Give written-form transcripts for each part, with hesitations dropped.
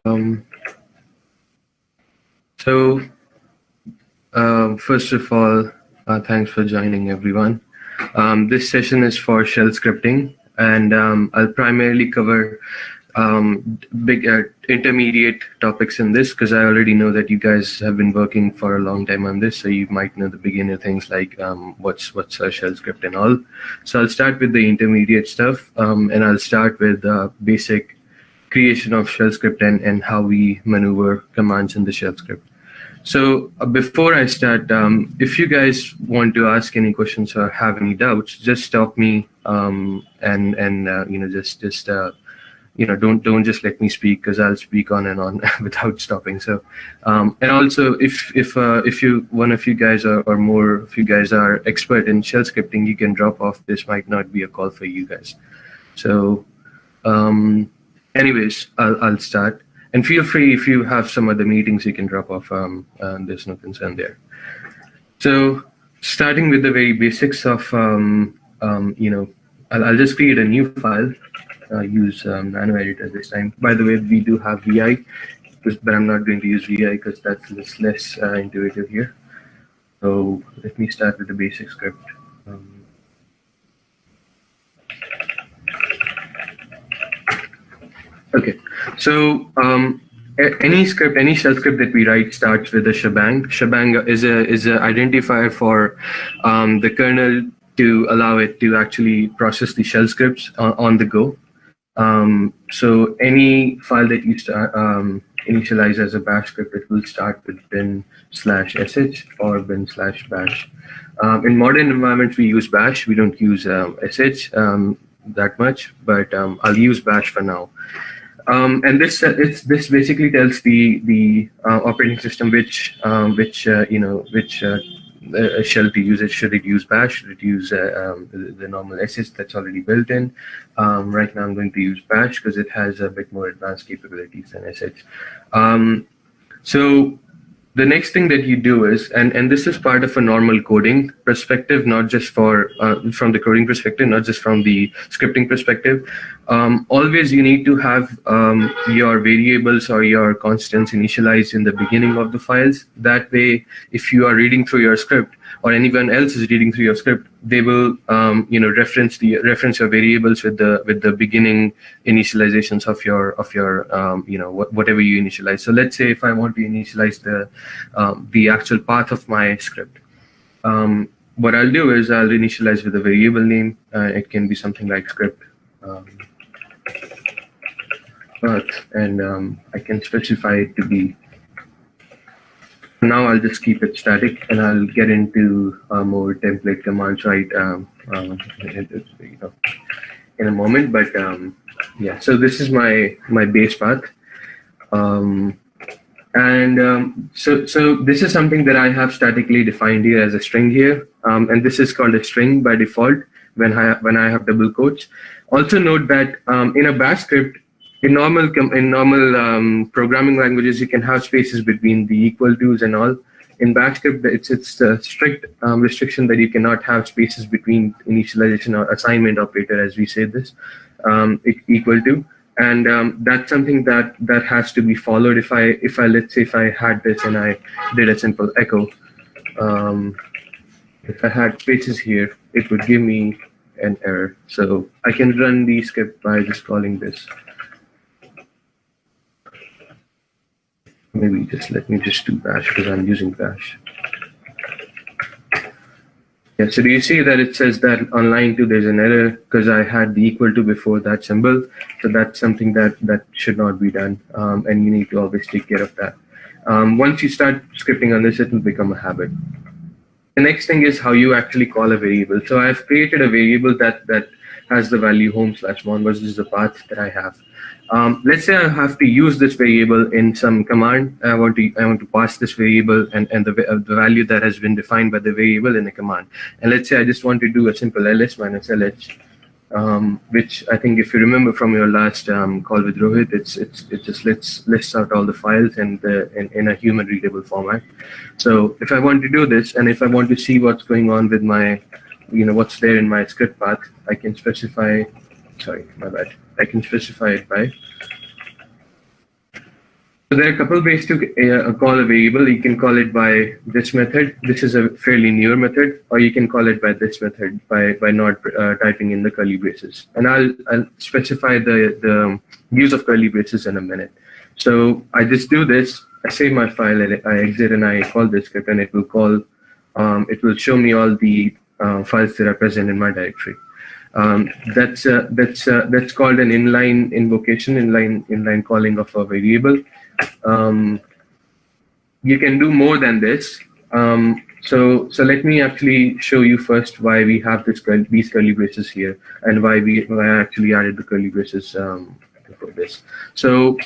Um, so, first of all, thanks for joining, everyone. This session is for shell scripting, and I'll primarily cover big intermediate topics in this because I already know that you guys have been working for a long time on this, so you might know the beginner things like what's a shell script and all. So I'll start with the intermediate stuff, and I'll start with basic creation of shell script and how we maneuver commands in the shell script. So before I start, if you guys want to ask any questions or have any doubts, just stop me and don't just let me speak because I'll speak on and on without stopping. So and also if one of you guys or more of you guys are expert in shell scripting, you can drop off. This might not be a call for you guys. So anyways, I'll start. And feel free, if you have some other meetings, you can drop off. There's no concern there. So starting with the very basics of, I'll just create a new file. Use nano editor this time. By the way, we do have VI, but I'm not going to use VI because that's less intuitive here. So let me start with the basic script. Okay, so any shell script that we write starts with a shebang. Shebang is a identifier for the kernel to allow it to actually process the shell scripts on the go. So any file that you initialize as a bash script, it will start with bin/sh or bin/bash. In modern environments, we use bash. We don't use sh that much, but I'll use bash for now. And this basically tells the operating system which shell to use. Should it use bash? Should it use the normal sh that's already built in? Right now I'm going to use bash because it has a bit more advanced capabilities than sh. So the next thing that you do is, and this is part of a normal coding perspective, not just from the coding perspective, not just from the scripting perspective. Always you need to have your variables or your constants initialized in the beginning of the files. That way, if you are reading through your script or anyone else is reading through your script, they will reference your variables with the beginning initializations of your whatever you initialize. So let's say if I want to initialize the actual path of my script, what I'll do is I'll initialize with a variable name. It can be something like script path, and I can specify it to be. Now I'll just keep it static, and I'll get into more template commands right in a moment. But yeah, so this is my base path, so this is something that I have statically defined here as a string here, and this is called a string by default when I have double quotes. Also note that in a bash script, in normal programming languages, you can have spaces between the equal to's and all. In bash script, it's a strict restriction that you cannot have spaces between initialization or assignment operator, as we say this, equal to, and that's something that has to be followed. If I let's say if I had this and I did a simple echo, if I had spaces here, it would give me an error. So I can run the script by just calling this. Maybe let me just do bash because I'm using bash. Yeah, so do you see that it says that on line 2 there's an error because I had the equal to before that symbol. So that's something that should not be done, and you need to always take care of that. Once you start scripting on this, it will become a habit. The next thing is how you actually call a variable. So I've created a variable that has the value home/mon, which is the path that I have. Let's say I have to use this variable in some command. I want to pass this variable and the value that has been defined by the variable in a command. And let's say I just want to do a simple ls minus lh, which I think if you remember from your last call with Rohit, it just lists out all the files and in a human readable format. So if I want to do this, and if I want to see what's going on with my, what's there in my script path, I can specify. Sorry, my bad. I can specify it by So there are a couple of ways to call a variable. You can call it by this method. This is a fairly newer method, or you can call it by this method by not typing in the curly braces. And I'll specify the use of curly braces in a minute. So I just do this. I save my file. I exit and I call this script, and it will call. It will show me all the files that are present in my directory. That's called an inline invocation, inline calling of a variable. You can do more than this. So let me actually show you first why we have these curly braces here, and why I actually added the curly braces for this. So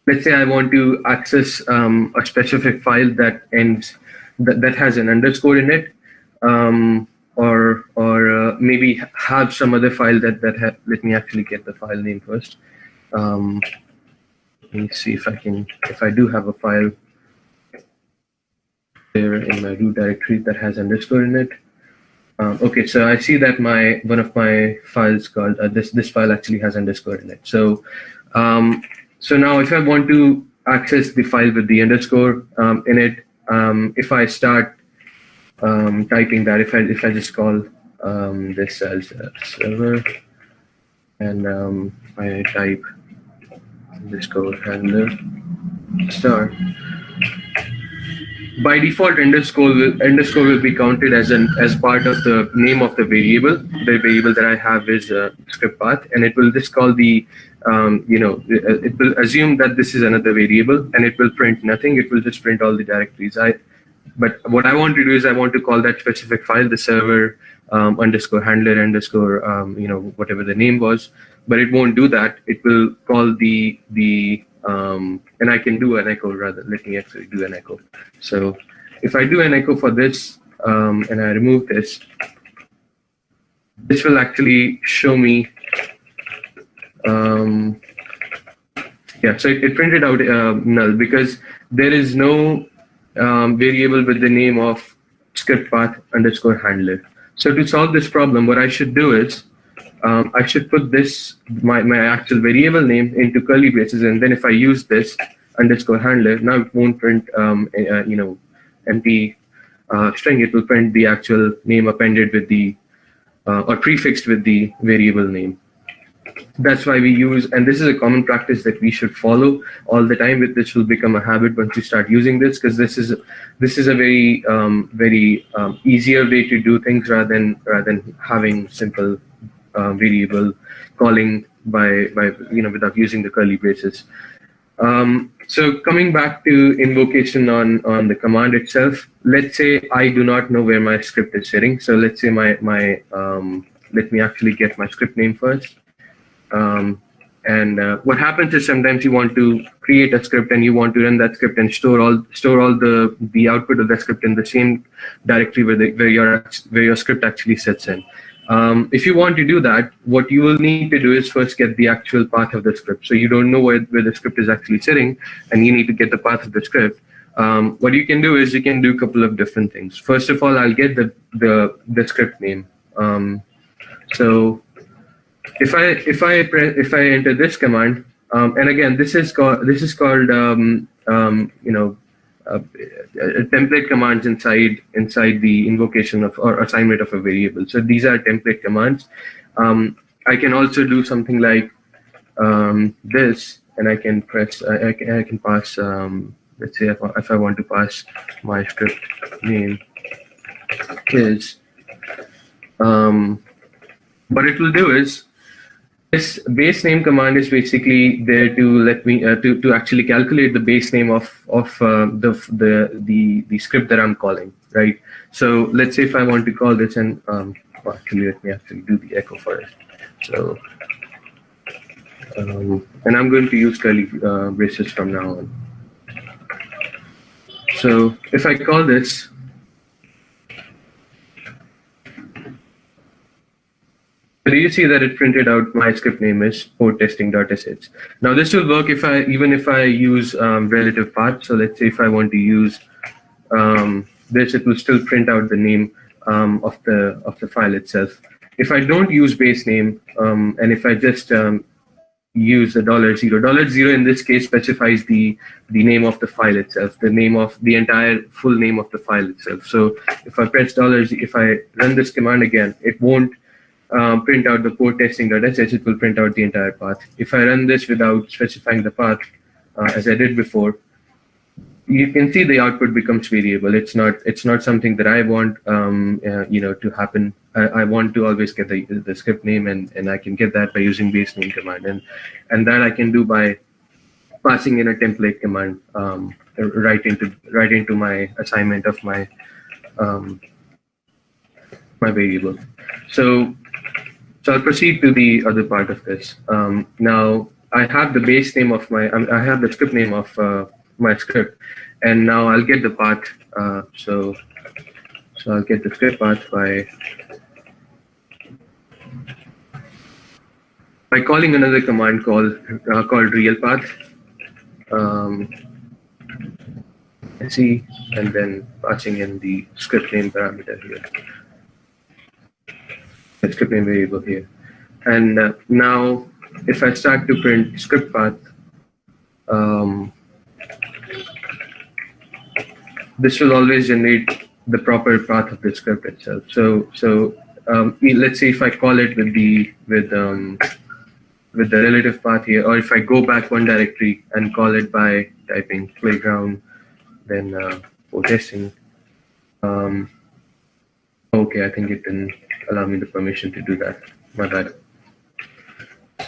let's say I want to access a specific file that has an underscore in it, or maybe have some other file let me actually get the file name first. Let me see if I do have a file there in my root directory that has underscore in it. Okay, so I see that one of my files called this file actually has underscore in it. So so now if I want to access the file with the underscore in it, if I start typing that, if I just call this as a server, and I type underscore handler star, by default underscore will be counted as part of the name of the variable. The variable that I have is script path, and it will just call the it will assume that this is another variable, and it will print nothing. It will just print all the directories. But what I want to do is I want to call that specific file the server underscore handler underscore whatever the name was, but it won't do that. It will call the and I can do an echo rather. Let me actually do an echo. So if I do an echo for this and I remove this will actually show me. Yeah, so it printed out null because there is no variable with the name of script path underscore handler. So to solve this problem, what I should do is I should put my actual variable name into curly braces, and then if I use this underscore handler, now it won't print empty string. It will print the actual name appended with the or prefixed with the variable name. That's why we use, and this is a common practice that we should follow all the time. This will become a habit once you start using this, because this is a very easier way to do things rather than having simple variable calling by without using the curly braces. So coming back to invocation on the command itself, let's say I do not know where my script is sitting. So let's say let me actually get my script name first. What happens is sometimes you want to create a script and you want to run that script and store all the output of that script in the same directory where your script actually sits in. If you want to do that, what you will need to do is first get the actual path of the script. So you don't know where the script is actually sitting, and you need to get the path of the script. What you can do is you can do a couple of different things. First of all, I'll get the script name. So if I enter this command, and again this is called template commands inside the invocation of or assignment of a variable. So these are template commands. I can also do something like this, and I can press. I can pass. Let's say if I want to pass my script name is. What it will do is, this base name command is basically there to let me to actually calculate the base name of the script that I'm calling, right? So let's say if I want to call this, and actually let me actually do the echo for it. So and I'm going to use curly braces from now on. So if I call this. Do you see that it printed out my script name is port testing.sh? Now this will work even if I use relative path. So let's say if I want to use this, it will still print out the name of the file itself. If I don't use base name, and if I just use the $0. $0 in this case specifies the name of the file itself, the name of the entire full name of the file itself. So if I press $, if I run this command again, it won't print out the port testing.sh, it will print out the entire path. If I run this without specifying the path, as I did before, you can see the output becomes variable. It's not something that I want to happen. I want to always get the script name, and I can get that by using base name command, and that I can do by passing in a template command right into my assignment of my my variable. So I'll proceed to the other part of this. Now I have the base name of I have the script name of my script, and now I'll get the path. So I'll get the script path by calling another command called realPath. And then passing in the script name parameter here, the script name variable here. And now if I start to print script path, this will always generate the proper path of the script itself. So let's say if I call it with the relative path here, or if I go back one directory and call it by typing playground, then for testing. Okay, I think it didn't allow me the permission to do that. My bad.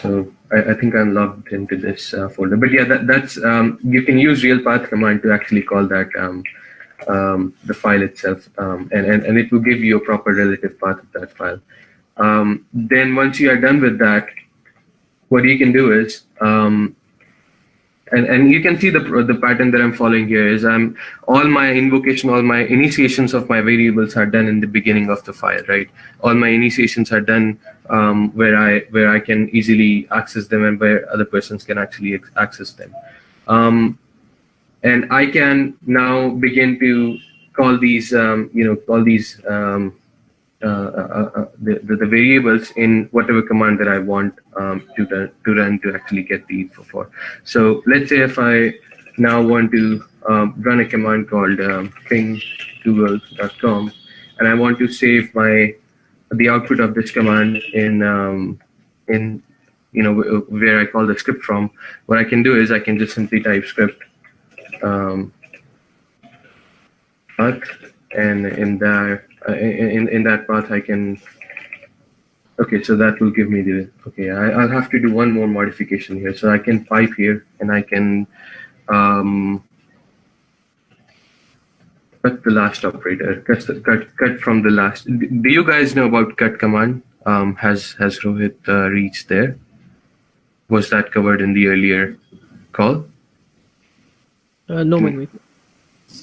So I think I'm logged into this folder. But yeah, that's you can use realPath command to actually call that the file itself, and it will give you a proper relative path of that file. Then once you are done with that, what you can do is, and you can see the pattern that I'm following here is all my invocation, all my initiations of my variables are done in the beginning of the file, right? All my initiations are done where I can easily access them and where other persons can actually access them. And I can now begin to call these, the variables in whatever command that I want to run to actually get the info for. So let's say if I now want to run a command called ping google.com, and I want to save the output of this command in where I call the script from. What I can do is I can just simply type script path, and in that path I can, okay, so that will give me the, okay, I'll have to do one more modification here. So I can pipe here, and I can cut the last operator, cut from the last. Do you guys know about cut command? Has Rohit reached there? Was that covered in the earlier call? No, Manvi.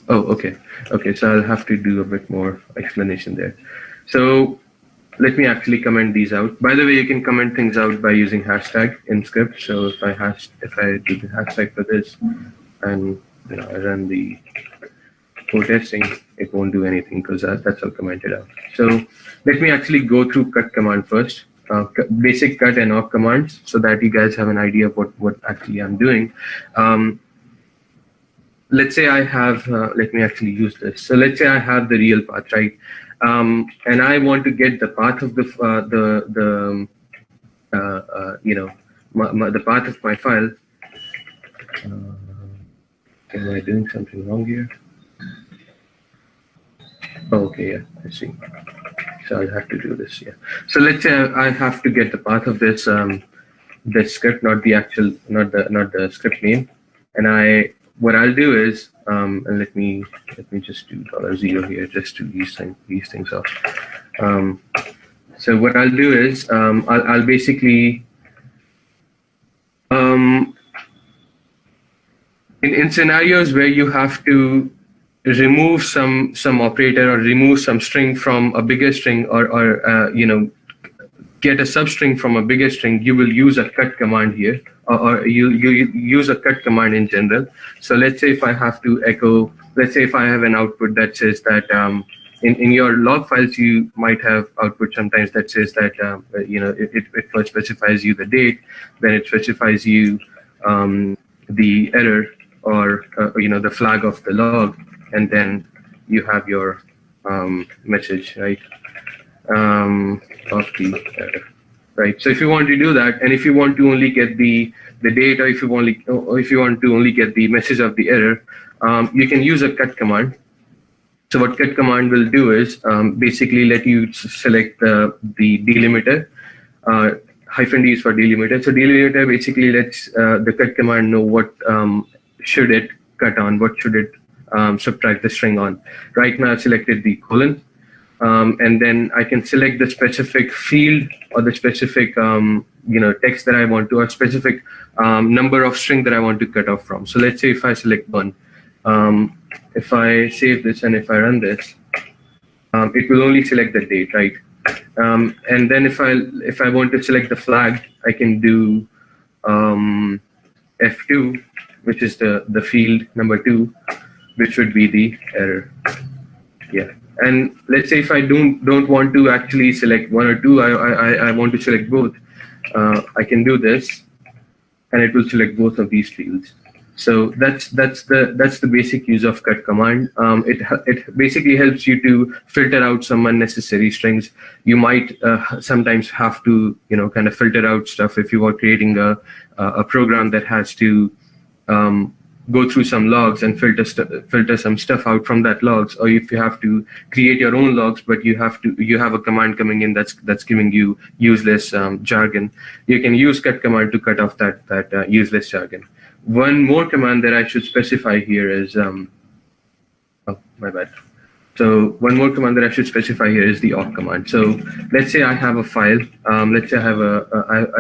Oh, okay. Okay, so I'll have to do a bit more explanation there. So let me actually comment these out. By the way, you can comment things out by using hashtag in script. So if I do the hashtag for this, and I run the code testing, it won't do anything because that's all commented out. So let me actually go through cut command first, basic cut and awk commands, so that you guys have an idea of what actually I'm doing. Let's say I have, let me actually use this. So let's say I have the real path, right? And I want to get the path of the path of my file. Am I doing something wrong here? Okay, yeah, I see. So I have to do this, yeah. So let's say I have to get the path of this this script, not the script name, and what I'll do is, and let me just do $0 here just to ease things off. So what I'll do is, I'll basically, in scenarios where you have to remove some operator or remove some string from a bigger string, or get a substring from a bigger string, you will use a cut command here, or you use a cut command in general. So let's say if I have to echo, let's say if I have an output that says that in your log files, you might have output sometimes that says that it first specifies you the date, then it specifies you the error or the flag of the log, and then you have your message, right, of the error, right? So if you want to do that, and if you want to only get the date, or if you want to only get the message of the error, you can use a cut command. So what cut command will do is basically let you select the delimiter. -D is for delimiter. So delimiter basically lets the cut command know what should it cut on, what should it subtract the string on. Right now I've selected the colon, and then I can select the specific field or the specific text that I want to, or specific number of string that I want to cut off from. So let's say if I select 1, if I save this and if I run this, it will only select the date, right? And then if I want to select the flag, I can do F2, which is the field number 2, which would be the error. Yeah. And let's say if I don't want to actually select 1 or 2, I want to select both. I can do this, and it will select both of these fields. So that's the basic use of cut command. It basically helps you to filter out some unnecessary strings. You might sometimes have to kind of filter out stuff if you are creating a program that has to go through some logs and filter some stuff out from that logs, or if you have to create your own logs, but you have a command coming in that's giving you useless jargon. You can use cut command to cut off that useless jargon. One more command that I should specify here is oh, my bad. So one more command that I should specify here is the awk command. So let's say I have a file. Let's say I have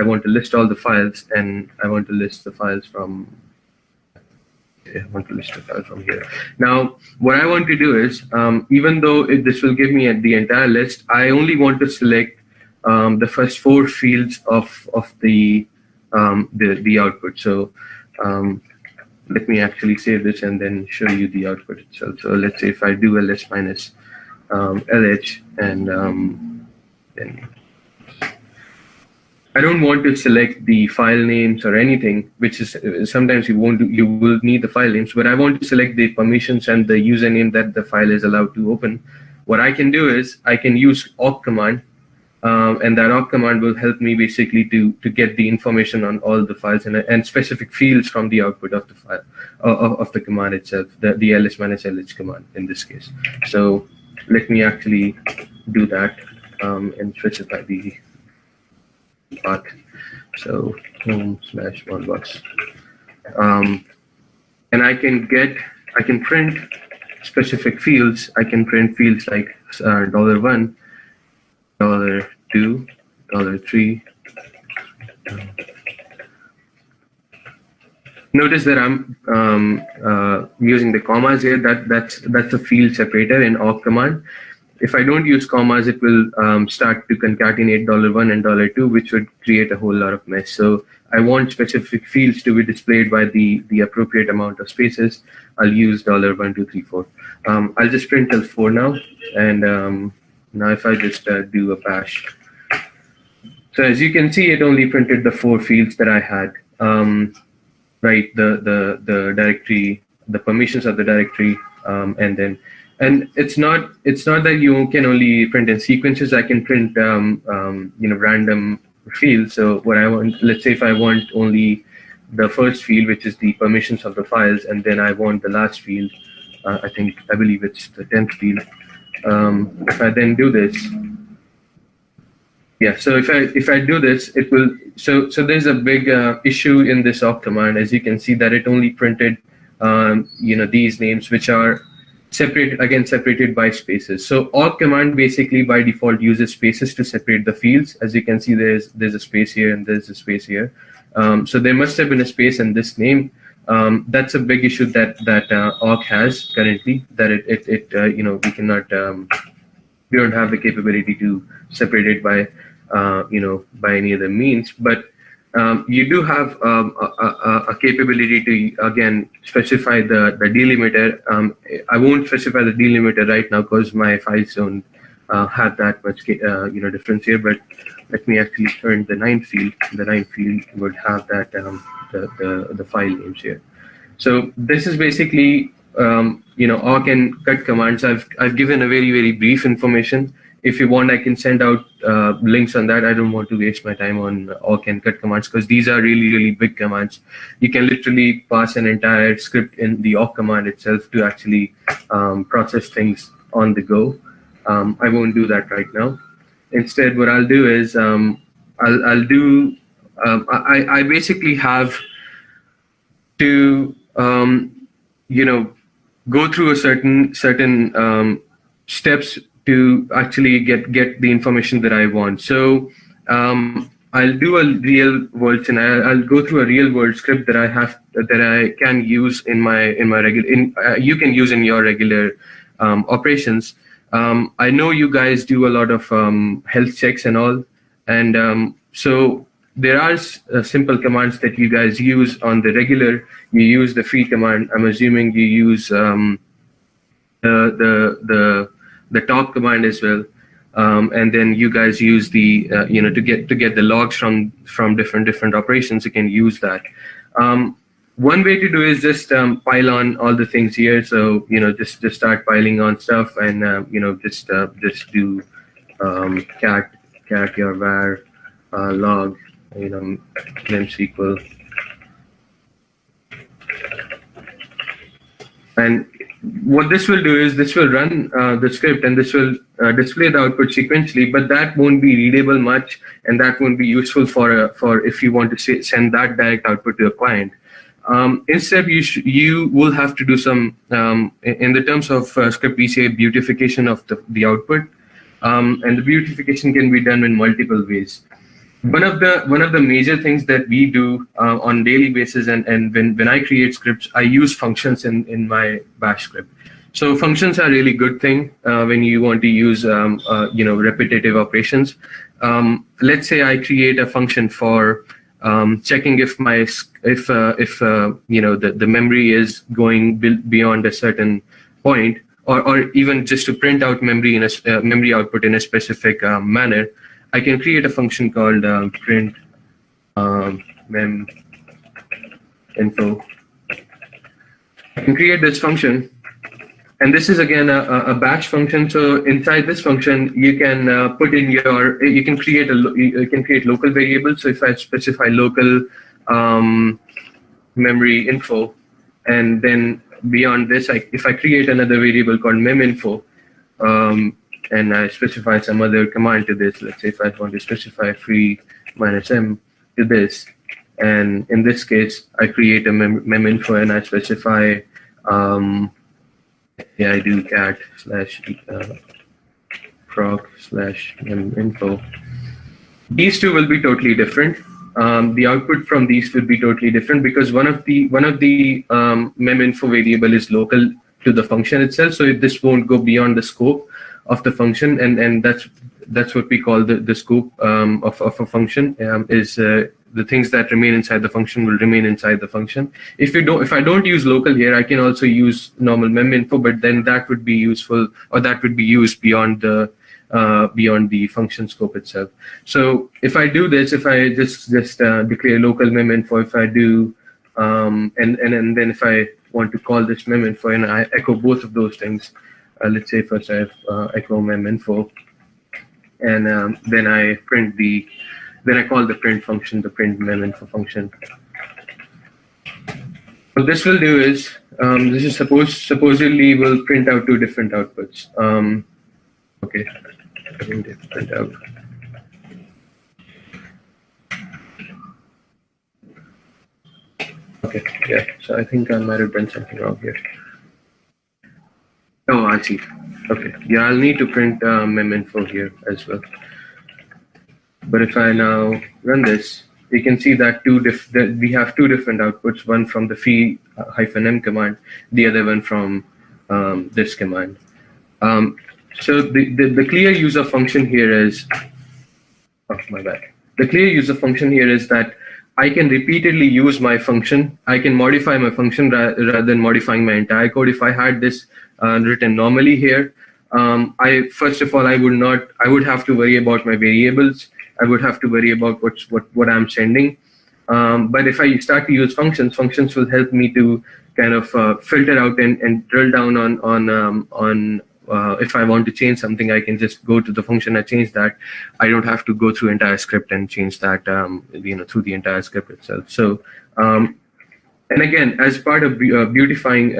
I want to list all the files, and I want to list the files from. I want to list the file from here. Now, what I want to do is, even though this will give me the entire list, I only want to select the first 4 fields of the output. So let me actually save this and then show you the output itself. So let's say if I do ls minus lh, and then I don't want to select the file names or anything, which is sometimes you will need the file names, but I want to select the permissions and the username that the file is allowed to open. What I can do is I can use awk command, and that awk command will help me basically to get the information on all the files and specific fields from the output of the file of the command itself, the ls minus lh command in this case. So let me actually do that and specify the path. So home/1box, and I can print specific fields. I can print fields like $1, $2, $3. Notice that I'm using the commas here. That's a field separator in awk command. If I don't use commas, it will start to concatenate $1 and $2, which would create a whole lot of mess. So I want specific fields to be displayed by the appropriate amount of spaces. I'll use $1, 2, 3, 4. I'll just print till 4 now, and now if I just do a bash. So as you can see, it only printed the 4 fields that I had. Right, the directory, the permissions of the directory, and it's not that you can only print in sequences. I can print random fields. So what I want, let's say if I want only the first field, which is the permissions of the files, and then I want the last field. I believe it's the 10th field. If I then do this, yeah. So if I do this, it will. So there's a big issue in this awk command. As you can see, that it only printed these names, which are separated by spaces. So awk command basically by default uses spaces to separate the fields. As you can see, there's a space here and there's a space here. So there must have been a space in this name. That's a big issue that awk has currently. That we cannot, we don't have the capability to separate it by by any other means. But You do have a capability to, again, specify the delimiter. I won't specify the delimiter right now because my files don't have that much difference here, but let me actually turn the 9 field. The 9 field would have that the file names here. So this is basically awk and cut commands. I've given a very brief information. If you want, I can send out links on that. I don't want to waste my time on awk and cut commands because these are really big commands. You can literally pass an entire script in the awk command itself to actually process things on the go. I won't do that right now. Instead, what I'll do is I basically have to go through a certain steps to actually get the information that I want. So I'll do a real world scenario. I'll go through a real world script that I can use in my regular. You can use in your regular operations. I know you guys do a lot of health checks and all, and so there are simple commands that you guys use on the regular. You use the free command. I'm assuming you use the top command as well, and then you guys use the to get the logs from different operations. You can use that. One way to do is just pile on all the things here. So just start piling on stuff, and just do cat your var log memsql, and what this will do is this will run the script, and this will display the output sequentially, but that won't be readable much, and that won't be useful for if you want to send that direct output to a client. Instead, you will have to do some, in the terms of script, we say beautification of the output, and the beautification can be done in multiple ways. One of the major things that we do on daily basis, and when I create scripts, I use functions in my bash script. So functions are a really good thing when you want to use repetitive operations. Let's say I create a function for checking if the memory is going beyond a certain point, or even just to print out memory in a memory output in a specific manner. I can create a function called print mem info. I can create this function, and this is again a batch function. So inside this function, you can put in you can create local variables. So if I specify local memory info, and then beyond this, if I create another variable called meminfo, and I specify some other command to this. Let's say if I want to specify free -m to this, and in this case, I create a meminfo, and I specify I do cat /proc/meminfo. These two will be totally different. The output from these will be totally different because one of the meminfo variable is local to the function itself, so this won't go beyond the scope of the function, and that's what we call the scope of a function. Is the things that remain inside the function will remain inside the function. If I don't use local here, I can also use normal meminfo, but then that would be useful, or that would be used beyond the function scope itself. So if I do this, if I just declare local meminfo, if I do and then if I want to call this meminfo and I echo both of those things, let's say first I have echo meminfo, and then I call the print function, the print meminfo function. What this will do is this is supposedly will print out two different outputs. Okay, I think it print out. Okay, yeah. So I think I might have done something wrong here. Oh, I see. Okay, yeah, I'll need to print meminfo here as well. But if I now run this, you can see that we have two different outputs, one from the free -m command, the other one from this command. So the clear user function here is, oh my bad. The clear user function here is that I can repeatedly use my function. I can modify my function rather than modifying my entire code. If I had this written normally here, I first of all I would have to worry about my variables. I would have to worry about what I'm sending. But if I start to use functions will help me to kind of filter out and drill down on if I want to change something, I can just go to the function and change that. I don't have to go through entire script and change that, through the entire script itself. So, and again, as part of beautifying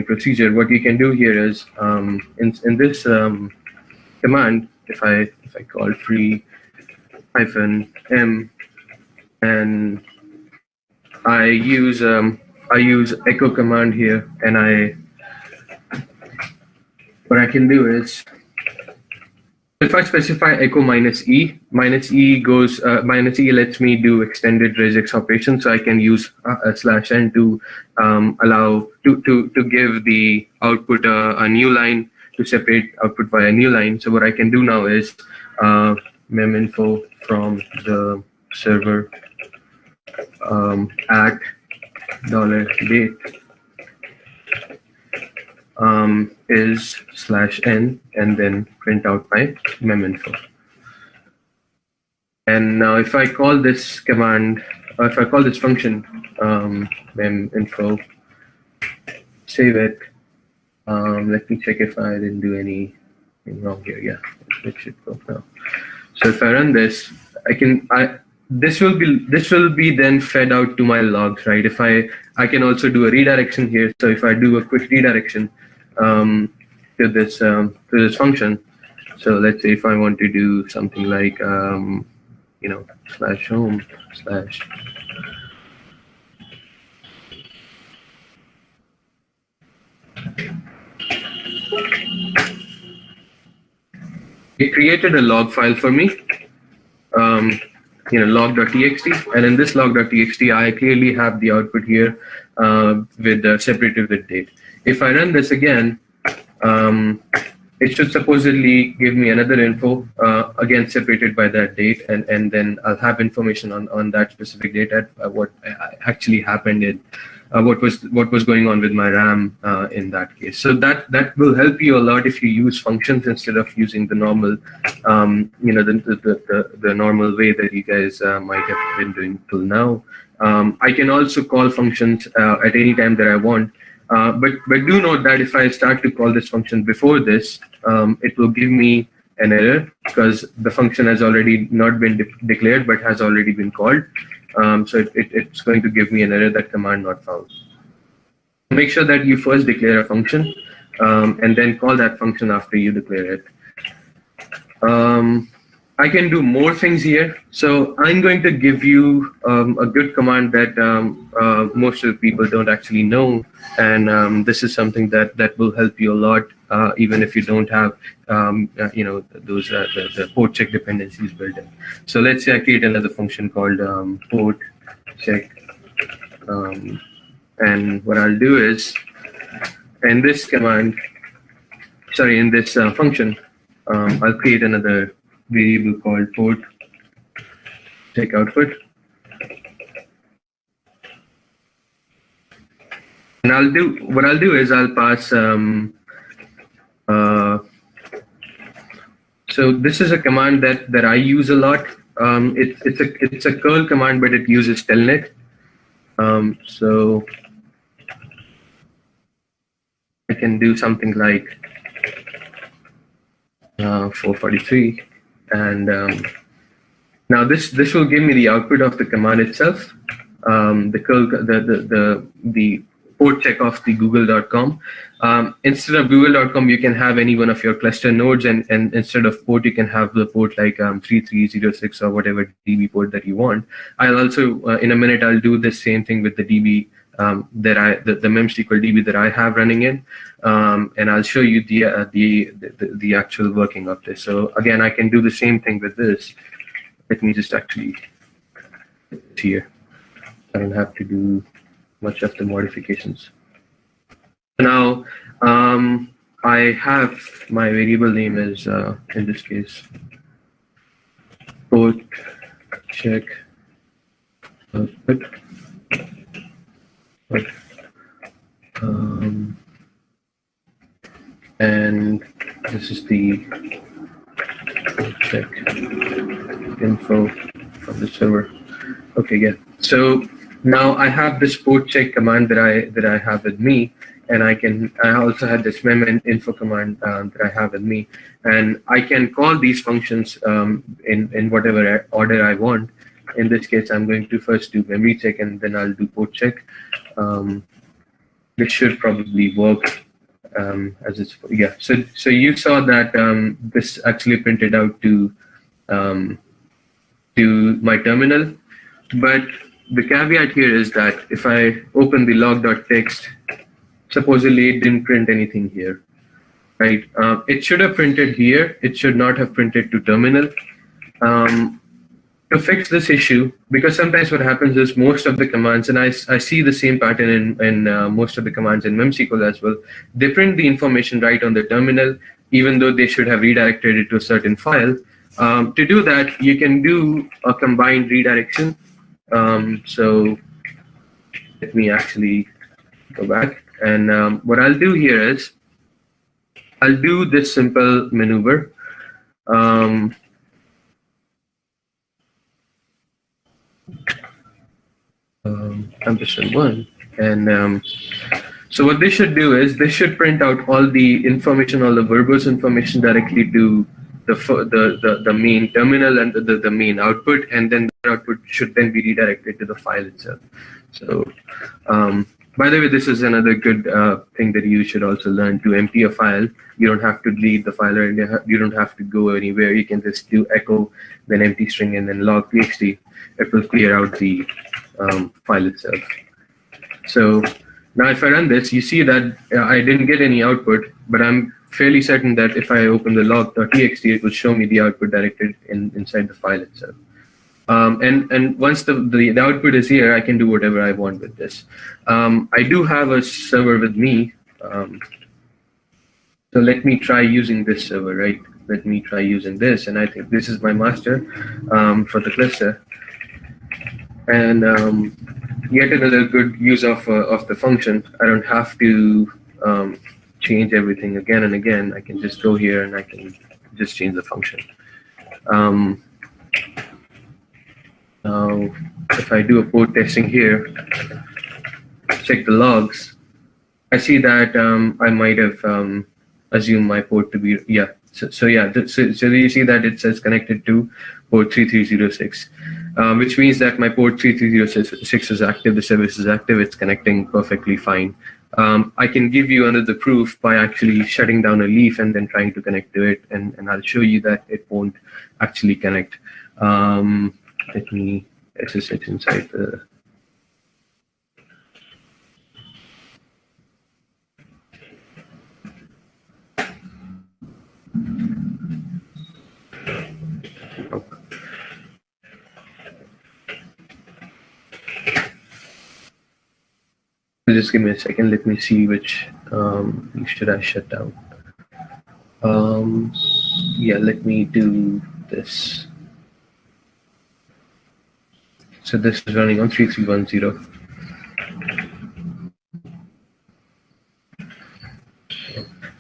procedure, what you can do here is in this command, if I call free -m and I use echo command here, and what I can do is, if I specify echo -e goes -e lets me do extended regex operations, so I can use /n to allow to give the output a new line, to separate output by a new line. So what I can do now is meminfo from the server at $date is /n, and then print out my meminfo. And now if I call this command, or if I call this function meminfo, save it. Let me check if I didn't do anything wrong here. Yeah, it should go now. So if I run this, this will be then fed out to my logs, right? If I can also do a redirection here. So if I do a quick redirection to this function, so let's say if I want to do something like /home/ it created a log file for me, log.txt, and in this log.txt, I clearly have the output here separated with date. If I run this again, it should supposedly give me another info, again separated by that date, and then I'll have information on that specific date at what actually happened in what was going on with my RAM in that case. So that will help you a lot if you use functions instead of using the normal, the normal way that you guys might have been doing till now. I can also call functions at any time that I want. But do note that if I start to call this function before this, it will give me an error because the function has already not been declared but has already been called. So it's going to give me an error that command not found. Make sure that you first declare a function and then call that function after you declare it. I can do more things here. So I'm going to give you a good command that most of the people don't actually know. And this is something that will help you a lot, even if you don't have, those the port check dependencies built in. So let's say I create another function called port check. And what I'll do is, in this function, I'll create another variable called port check output, and I'll pass. So this is a command that I use a lot. It's a curl command, but it uses telnet. So I can do something like 443. And now this will give me the output of the command itself, the port check of the google.com. Instead of google.com, you can have any one of your cluster nodes, and instead of port, you can have the port like 3306 or whatever DB port that you want. I'll also in a minute I'll do the same thing with the DB the memsql DB that I have running in, and I'll show you the actual working of this. So again, I can do the same thing with this. Let me just actually put it here. I don't have to do much of the modifications. Now I have my variable name is in this case port check Good. Good. And this is the check info from the server. Okay, yeah. So now I have this port check command that I have with me, and I also have this mem info command that I have with me, and I can call these functions in whatever order I want. In this case, I'm going to first do memory check, and then I'll do port check. This should probably work as it's, yeah. So you saw that this actually printed out to my terminal, but the caveat here is that if I open the log.txt, supposedly it didn't print anything here, right? It should have printed here. It should not have printed to terminal. To fix this issue, because sometimes what happens is most of the commands, and I see the same pattern in most of the commands in memsql as well, they print the information right on the terminal, even though they should have redirected it to a certain file. To do that, you can do a combined redirection. So let me actually go back. And what I'll do here is I'll do this simple maneuver. _1, and so what they should do is they should print out all the information, all the verbose information directly to the main terminal and the main output, and then the output should then be redirected to the file itself. So by the way, this is another good thing that you should also learn. To empty a file, you don't have to delete the file, or you don't have to go anywhere. You can just do echo, then empty string, and then log.txt. It will clear out the file itself. So now if I run this, you see that I didn't get any output, but I'm fairly certain that if I open the log.txt, it will show me the output directed inside the file itself. And once the output is here, I can do whatever I want with this. I do have a server with me. So let me try using this server, right? Let me try using this. And I think this is my master for the cluster. And yet another good use of the function. I don't have to change everything again and again. I can just go here and I can just change the function. Now, if I do a port testing here, check the logs, I see that I might have assumed my port to be, yeah. So you see that it says connected to port 3306, which means that my port 3306 is active, the service is active, it's connecting perfectly fine. I can give you another proof by actually shutting down a leaf and then trying to connect to it, and I'll show you that it won't actually connect. Let me SSH inside the. Just give me a second. Let me see which should I shut down. Yeah, let me do this. So this is running on 3310.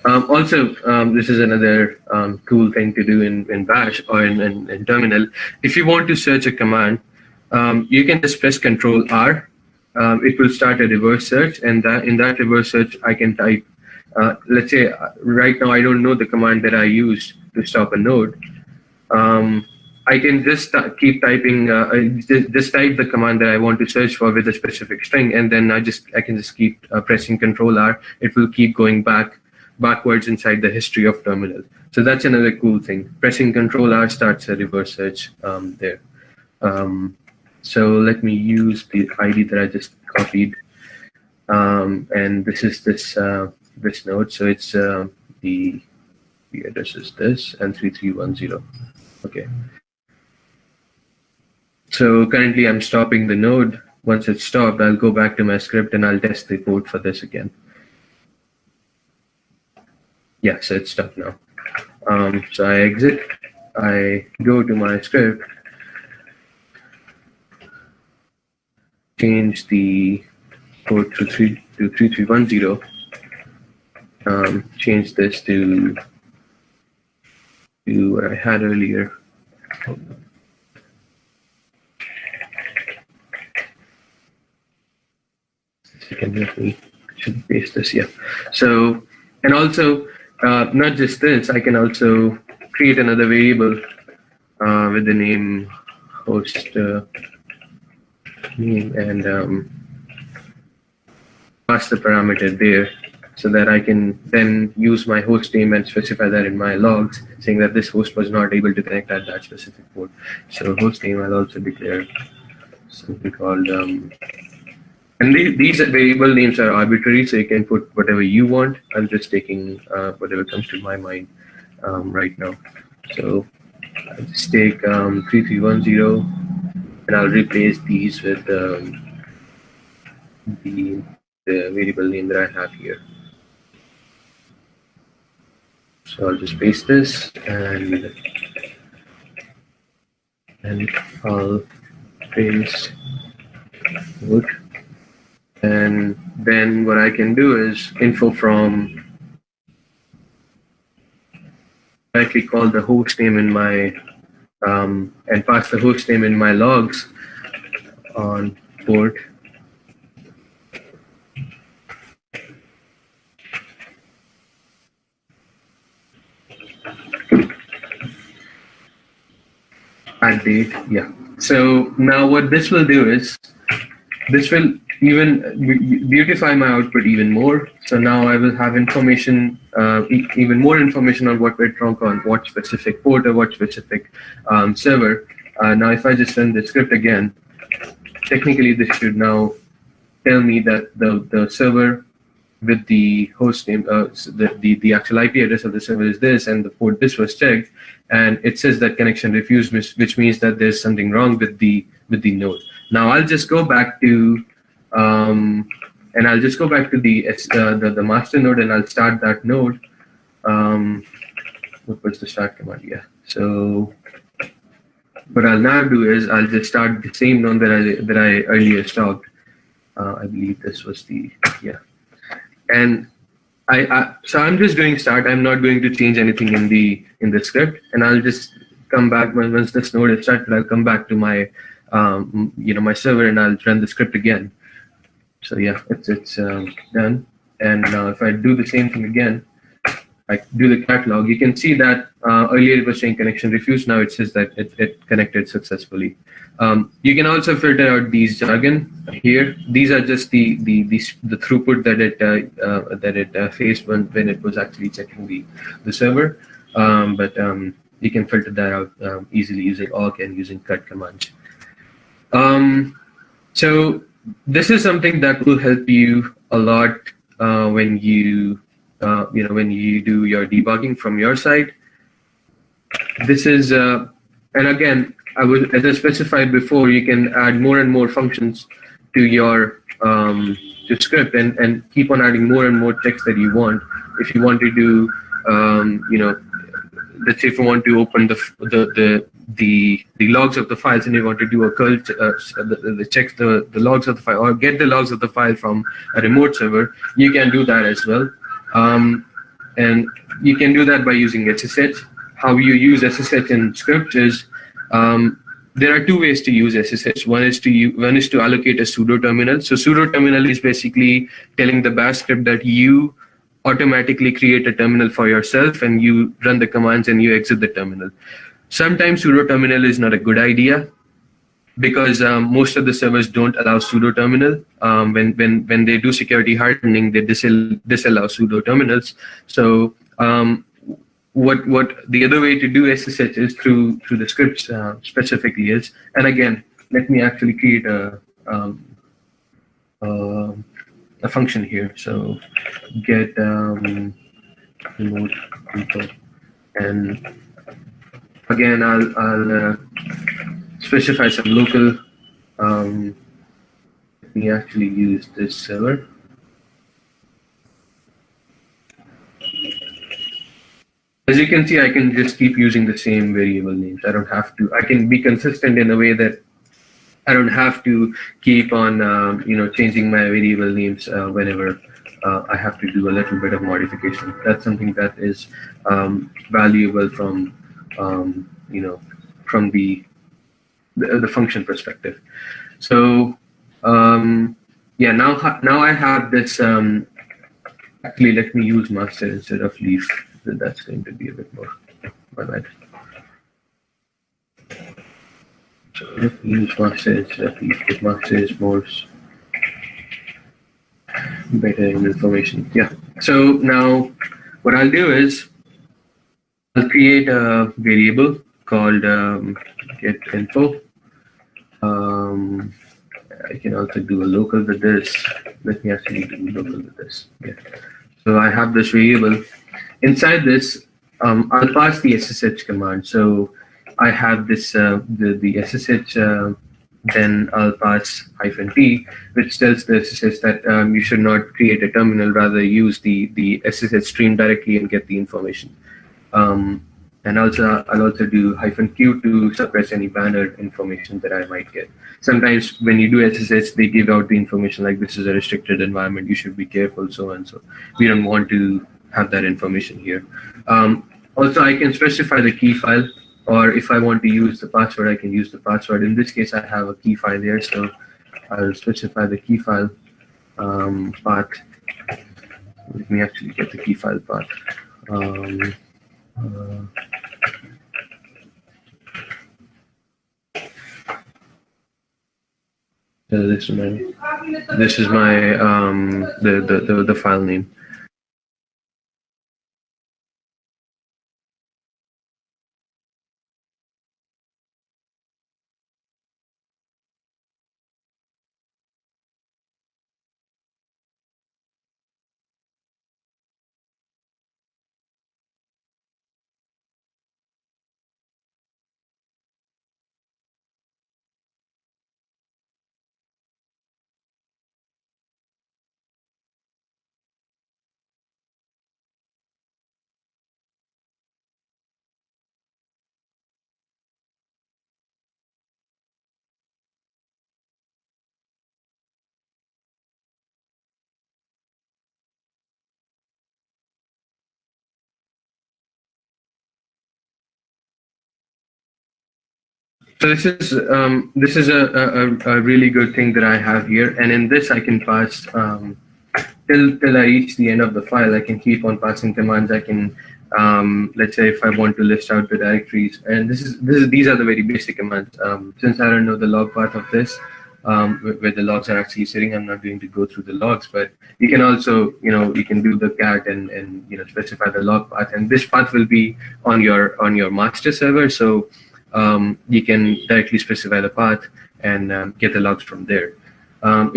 Also, this is another cool thing to do in Bash or in Terminal. If you want to search a command, you can just press Control R. It will start a reverse search, and in that reverse search, I can type. Let's say right now I don't know the command that I used to stop a node. I can just keep typing, just type the command that I want to search for with a specific string, and then I can just keep pressing Control R. It will keep going backwards inside the history of terminal. So that's another cool thing. Pressing Control R starts a reverse search there. So let me use the ID that I just copied, and this is this node. So it's the address is this and 3310. Okay. So currently I'm stopping the node. Once it's stopped, I'll go back to my script and I'll test the port for this again. Yeah, so it's stopped now. So I exit, I go to my script. change the port to 3310. Change this to what I had earlier. Second, let me should paste this. Yeah. So, and also not just this, I can also create another variable with the name host name and pass the parameter there, so that I can then use my host name and specify that in my logs, saying that this host was not able to connect at that specific port. So host name I'll also declare something called, and these variable names are arbitrary, so you can put whatever you want. I'm just taking whatever comes to my mind right now. So I'll just take 3310, and I'll replace these with the variable name that I have here. So I'll just paste this and I'll paste root. And then what I can do is info from directly call the host name in my and pass the host name in my logs on port. At date, yeah. So now what this will do is, this will even beautify my output even more. So now I will have information, even more information on what went wrong on what specific port or what specific server. Now if I just run the script again, technically this should now tell me that the server with the host name, the actual IP address of the server is this, and the port this was checked, and it says that connection refused, which means that there's something wrong with the node. Now I'll just go back to the master node, and I'll start that node. What was the start command? Yeah. So what I'll now do is I'll just start the same node that I earlier stopped. I believe this was and so I'm just doing start. I'm not going to change anything in the script, and I'll just come back once this node is started. I'll come back to my my server, and I'll run the script again. So yeah, it's done. And now if I do the same thing again, I do the catalog, you can see that earlier it was saying connection refused. Now it says that it connected successfully. You can also filter out these jargon here. These are just the throughput that it faced when it was actually checking the server. But you can filter that out easily using awk and using cut commands. So this is something that will help you a lot when you when you do your debugging from your side. This is and again, as I specified before, you can add more and more functions to your script and keep on adding more and more checks that you want. If you want to do, let's say if you want to open the logs of the files, and you want to do a curl check the logs of the file, or get the logs of the file from a remote server, you can do that as well. And you can do that by using SSH. How you use SSH in script is, there are two ways to use SSH. One is to allocate a pseudo terminal. So pseudo terminal is basically telling the bash script that you automatically create a terminal for yourself, and you run the commands and you exit the terminal. Sometimes pseudo terminal is not a good idea, because most of the servers don't allow pseudo terminal. When they do security hardening, they disallow pseudo terminals. So what the other way to do SSH is through the scripts specifically is, and again, let me actually create a function here. So get remote info, and again I'll specify some local. Let me actually use this server. As you can see, I can just keep using the same variable names. I don't have to. I can be consistent in a way that I don't have to keep on, changing my variable names whenever I have to do a little bit of modification. That's something that is valuable from, from the function perspective. So, yeah, now I have this. Actually, let me use master instead of leaf. That's going to be a bit more. My bad. So let me use master instead of leaf. Because master is more better in information. Yeah. So now, what I'll do is I'll create a variable called get info. I can also do a local with this. Let me actually do local with this. Yeah. So I have this variable. Inside this, I'll pass the SSH command. So I have this the SSH. Then I'll pass -t, which tells the SSH that you should not create a terminal, rather use the SSH stream directly and get the information. And also, I'll also do -q to suppress any banner information that I might get. Sometimes when you do SSH, they give out the information like this is a restricted environment, you should be careful, so and so. We don't want to have that information here. Also, I can specify the key file, or if I want to use the password, I can use the password. In this case, I have a key file here, so I'll specify the key file path. Let me actually get the key file path. So this is my the file name. So this is a really good thing that I have here, and in this I can pass till I reach the end of the file. I can keep on passing commands. I can let's say if I want to list out the directories, and these are the very basic commands. Since I don't know the log part of this, where the logs are actually sitting, I'm not going to go through the logs, but you can also you can do the cat and specify the log path, and this path will be on your master server. So you can directly specify the path and get the logs from there.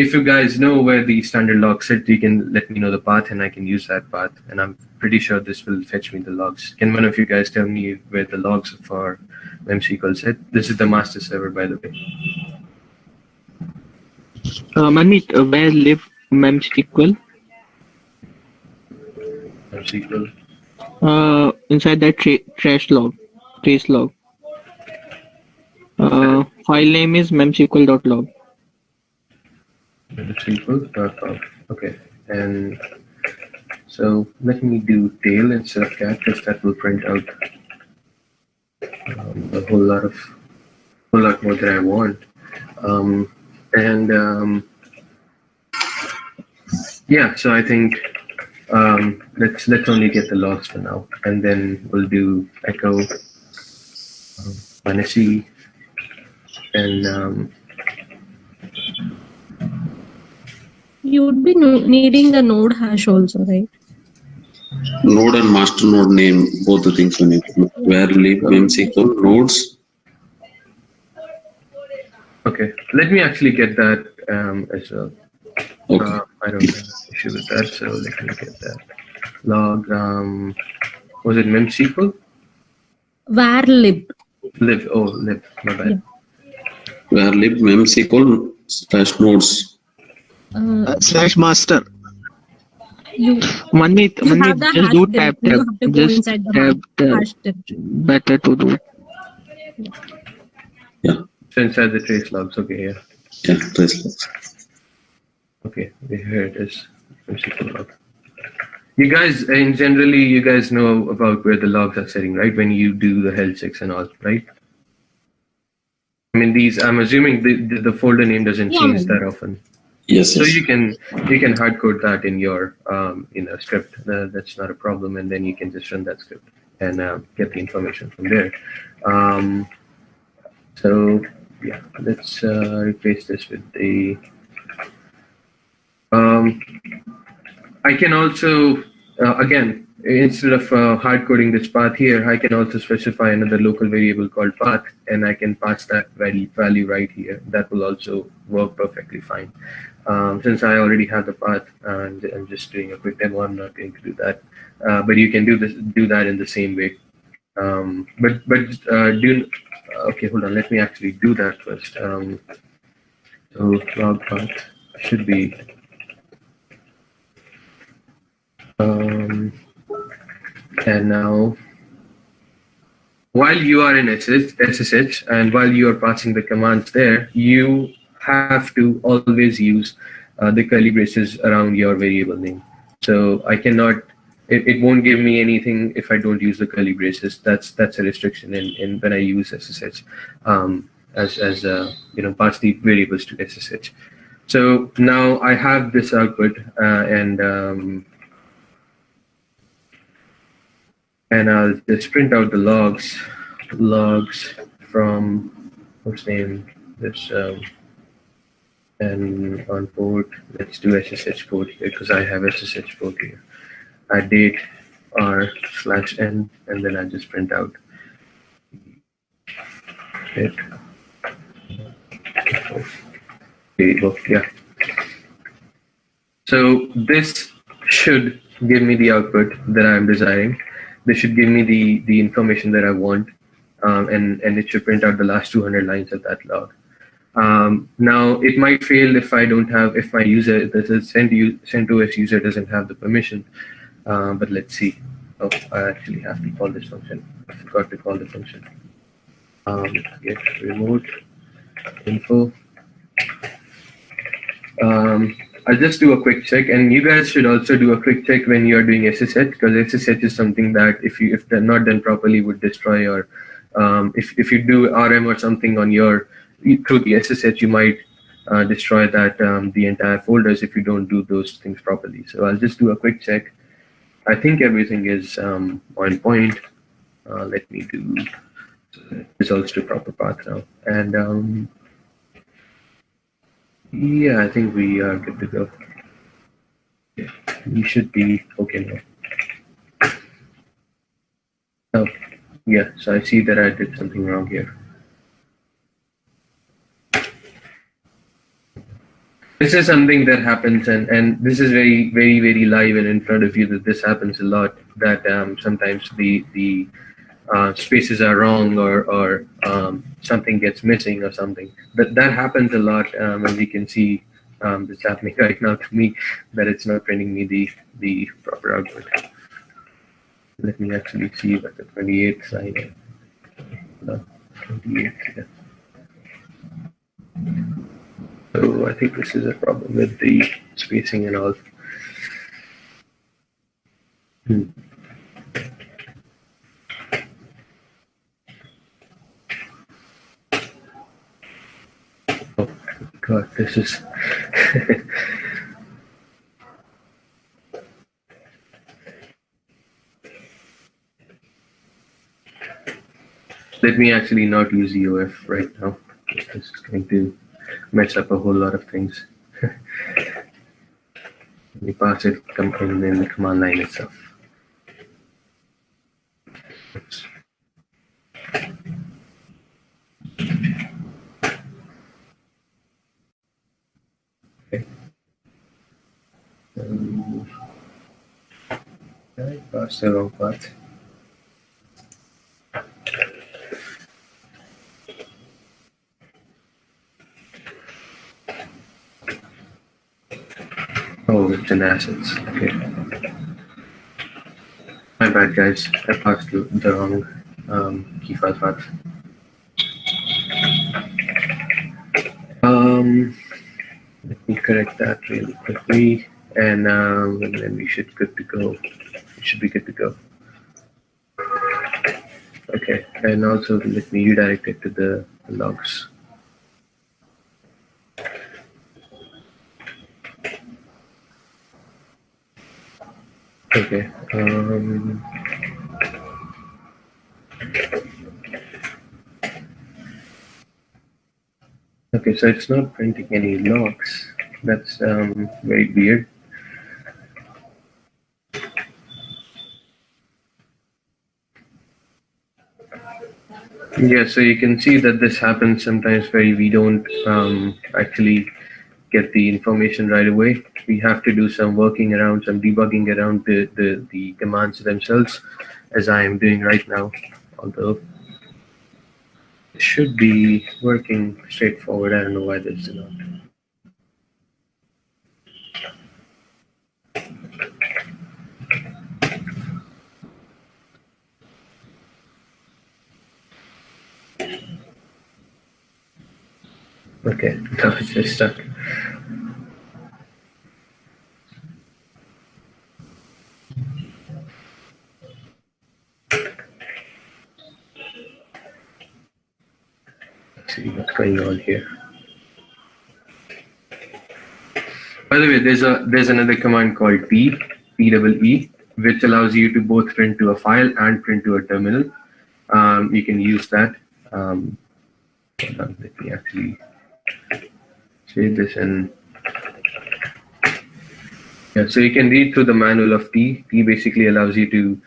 If you guys know where the standard logs sit, you can let me know the path and I can use that path. And I'm pretty sure this will fetch me the logs. Can one of you guys tell me where the logs for memsql sit? This is the master server, by the way. Manmeet, where live memsql? memsql. Inside that trace log. File name is memsql.log. memsql.log. Okay, and so let me do tail instead of cat, because that will print out a whole lot more than I want. Yeah, so I think let's only get the logs for now, and then we'll do echo -c and you would be needing the node hash also, right? Node and master node name, both the things we need. Where live memsql nodes. Okay, let me actually get that as well. Okay. I don't have an issue with that, so let me get that. Log, was it memsql? Where lib. Lib, my bad. Yeah. Where live memsql /nodes. Slash master. You Manmeet, have the just hash do directory. tab. You have to go Just inside the tab hash directory. better to do. Yeah. So inside the trace logs, okay, yeah. Yeah, trace logs. Okay, here it is. Log. You guys, in generally, you guys know about where the logs are sitting, right? When you do the health checks and all, right? I mean, these. I'm assuming the folder name doesn't change that often. Yes. So yes. you can hard code that in your script. That's not a problem, and then you can just run that script and get the information from there. So yeah, let's replace this with the. I can also again, instead of hard coding this path here, I can also specify another local variable called path, and I can pass that value right here. That will also work perfectly fine. Since I already have the path and I'm just doing a quick demo, I'm not going to do that. But you can do that in the same way. Okay, hold on. Let me actually do that first. So log path should be. And now, while you are in SSH and while you are passing the commands there, you have to always use the curly braces around your variable name. So I cannot, it won't give me anything if I don't use the curly braces. That's a restriction in when I use SSH pass the variables to SSH. So now I have this output and I'll just print out the logs from what's name this and on port. Let's do SSH port here because I have SSH port here. I date r/n and then I just print out it. Yeah. So this should give me the output that I'm desiring. This should give me the information that I want, and it should print out the last 200 lines of that log. Now it might fail if my user, the CentOS user doesn't have the permission, but let's see. Oh, I actually have to call this function. I forgot to call the function. Get remote info. I'll just do a quick check, and you guys should also do a quick check when you are doing SSH, because SSH is something that if they're not done properly would destroy your. If you do RM or something on through the SSH, you might destroy that the entire folders if you don't do those things properly. So I'll just do a quick check. I think everything is on point. Let me do results to proper path now, and. Yeah, I think we are good to go. Yeah, we should be okay now. Oh, yeah, so I see that I did something wrong here. This is something that happens, and this is very, very, very live and in front of you that this happens a lot, that sometimes the spaces are wrong or something gets missing or something. That happens a lot, as you can see. It's happening right now to me, that it's not printing me the proper output. Let me actually see what the 28th line. No, 28th. Yeah. So I think this is a problem with the spacing and all. Oh God, this is. Let me actually not use EOF right now. This is going to mess up a whole lot of things. Let me pass it in the command line itself. Oops. Okay. I passed the wrong path. Oh, it's in assets. Okay. My bad, guys. I passed the wrong key file path. Let me correct that really quickly, and then we should good to go. We should be good to go. Okay, and also let me redirect it to the logs. Okay. Okay, so it's not printing any logs. That's very weird. Yeah, so you can see that this happens sometimes where we don't actually get the information right away. We have to do some working around, some debugging around the commands themselves, as I am doing right now, although it should be working straightforward. I don't know why this is not. Okay, now it's just stuck. Let's see what's going on here. By the way, there's another command called PEE, which allows you to both print to a file and print to a terminal. You can use that. Let me actually save this and yeah, so you can read through the manual of T. T basically allows you to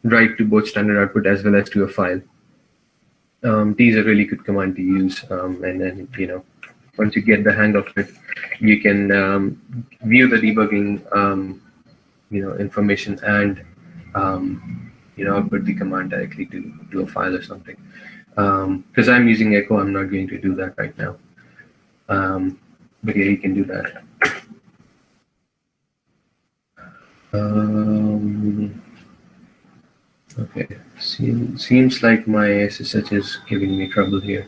write to both standard output as well as to a file. T is a really good command to use, and then once you get the hang of it, you can view the debugging information and output the command directly to a file or something. Because I'm using Echo, I'm not going to do that right now. But yeah, you can do that. Okay, seems like my SSH is giving me trouble here.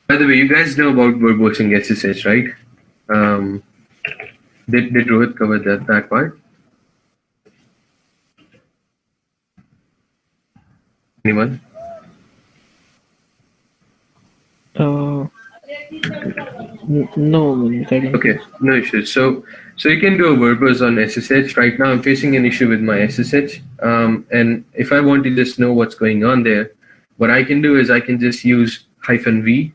By the way, you guys know about verbosing SSH, right? Did Rohit cover that part? Anyone? No. Okay, no issues. So you can do a verbose on SSH. Right now, I'm facing an issue with my SSH, and if I want to just know what's going on there, what I can do is I can just use -v.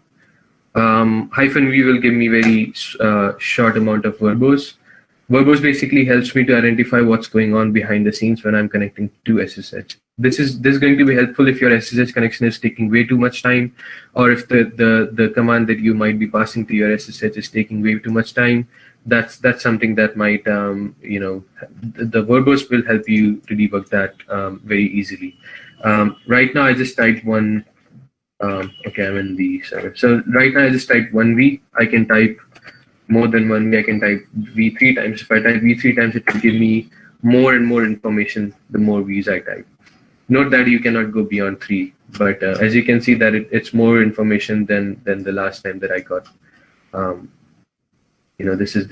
-v will give me very short amount of verbose. Verbose basically helps me to identify what's going on behind the scenes when I'm connecting to SSH. This is going to be helpful if your SSH connection is taking way too much time, or if the command that you might be passing to your SSH is taking way too much time. That's something that might the verbose will help you to debug that very easily. Right now I just typed one. Okay, I'm in the server. So right now I just typed 1v. I can type more than 1v. I can type v 3 times. If I type v 3 times, it will give me more and more information the more v's I type. Note that you cannot go beyond 3, but as you can see that it's more information than the last time that I got. This is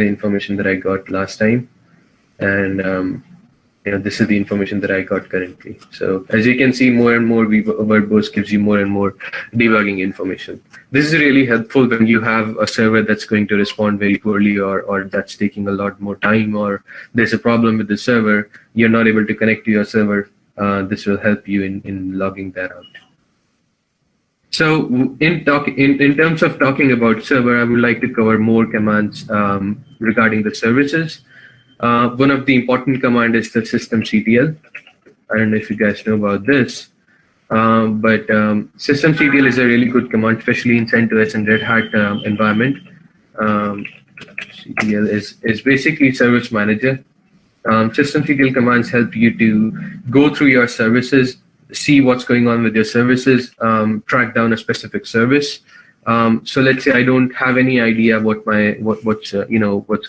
the information that I got last time, and this is the information that I got currently. So as you can see, more and more verbose gives you more and more debugging information. This is really helpful when you have a server that's going to respond very poorly, or that's taking a lot more time, or there's a problem with the server, you're not able to connect to your server. This will help you in logging that out. So in terms of talking about server, I would like to cover more commands regarding the services. One of the important command is the systemctl. I don't know if you guys know about this, but systemctl is a really good command, especially in CentOS and Red Hat environment. CTL is basically service manager. Systemctl commands help you to go through your services, see what's going on with your services, track down a specific service. So let's say I don't have any idea what's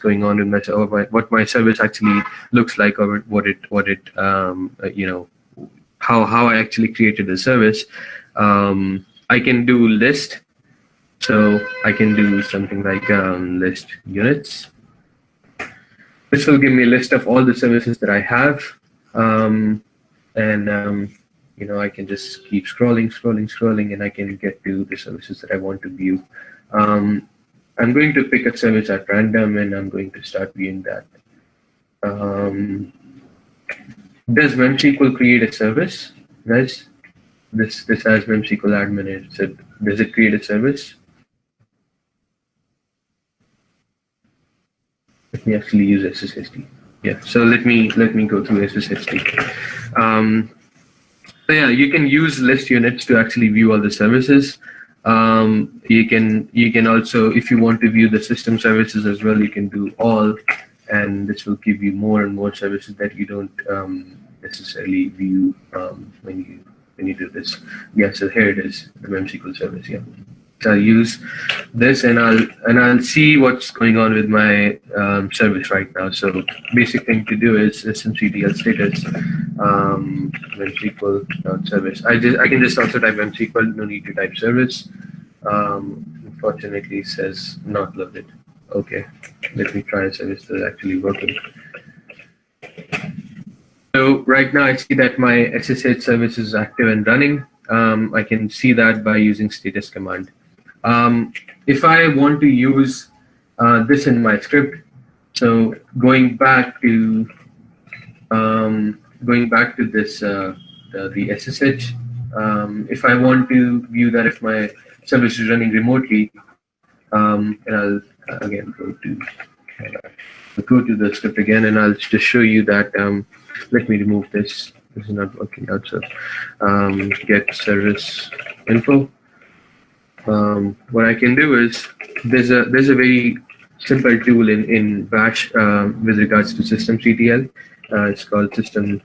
going on in my server, what my service actually looks like, or how I actually created the service. I can do list So I can do something like list units. This will give me a list of all the services that I have. I can just keep scrolling, and I can get to the services that I want to view. I'm going to pick a service at random, and I'm going to start viewing that. Does MemSQL create a service? Guys, this has MemSQL admin in it. So does it create a service? Let me actually use SSHD. Yeah, so let me go through SSHD. So yeah, you can use list units to actually view all the services. You can also, if you want to view the system services as well, you can do all, and this will give you more and more services that you don't necessarily view when you do this. Yeah, so here it is, the MemSQL service. Yeah. So I'll use this, and I'll see what's going on with my service right now. So basic thing to do is systemctl status MemSQL service. I can just also type MemSQL. No need to type service. Unfortunately, it says not loaded. Okay, let me try a service that's actually working. So right now I see that my SSH service is active and running. I can see that by using status command. If I want to use this in my script, so going back to this the SSH, if I want to view that if my service is running remotely, and I'll again go to the script again, and I'll just show you that. Let me remove this. This is not working out. So get service info. What I can do is there's a very simple tool in Bash with regards to systemctl. It's called system.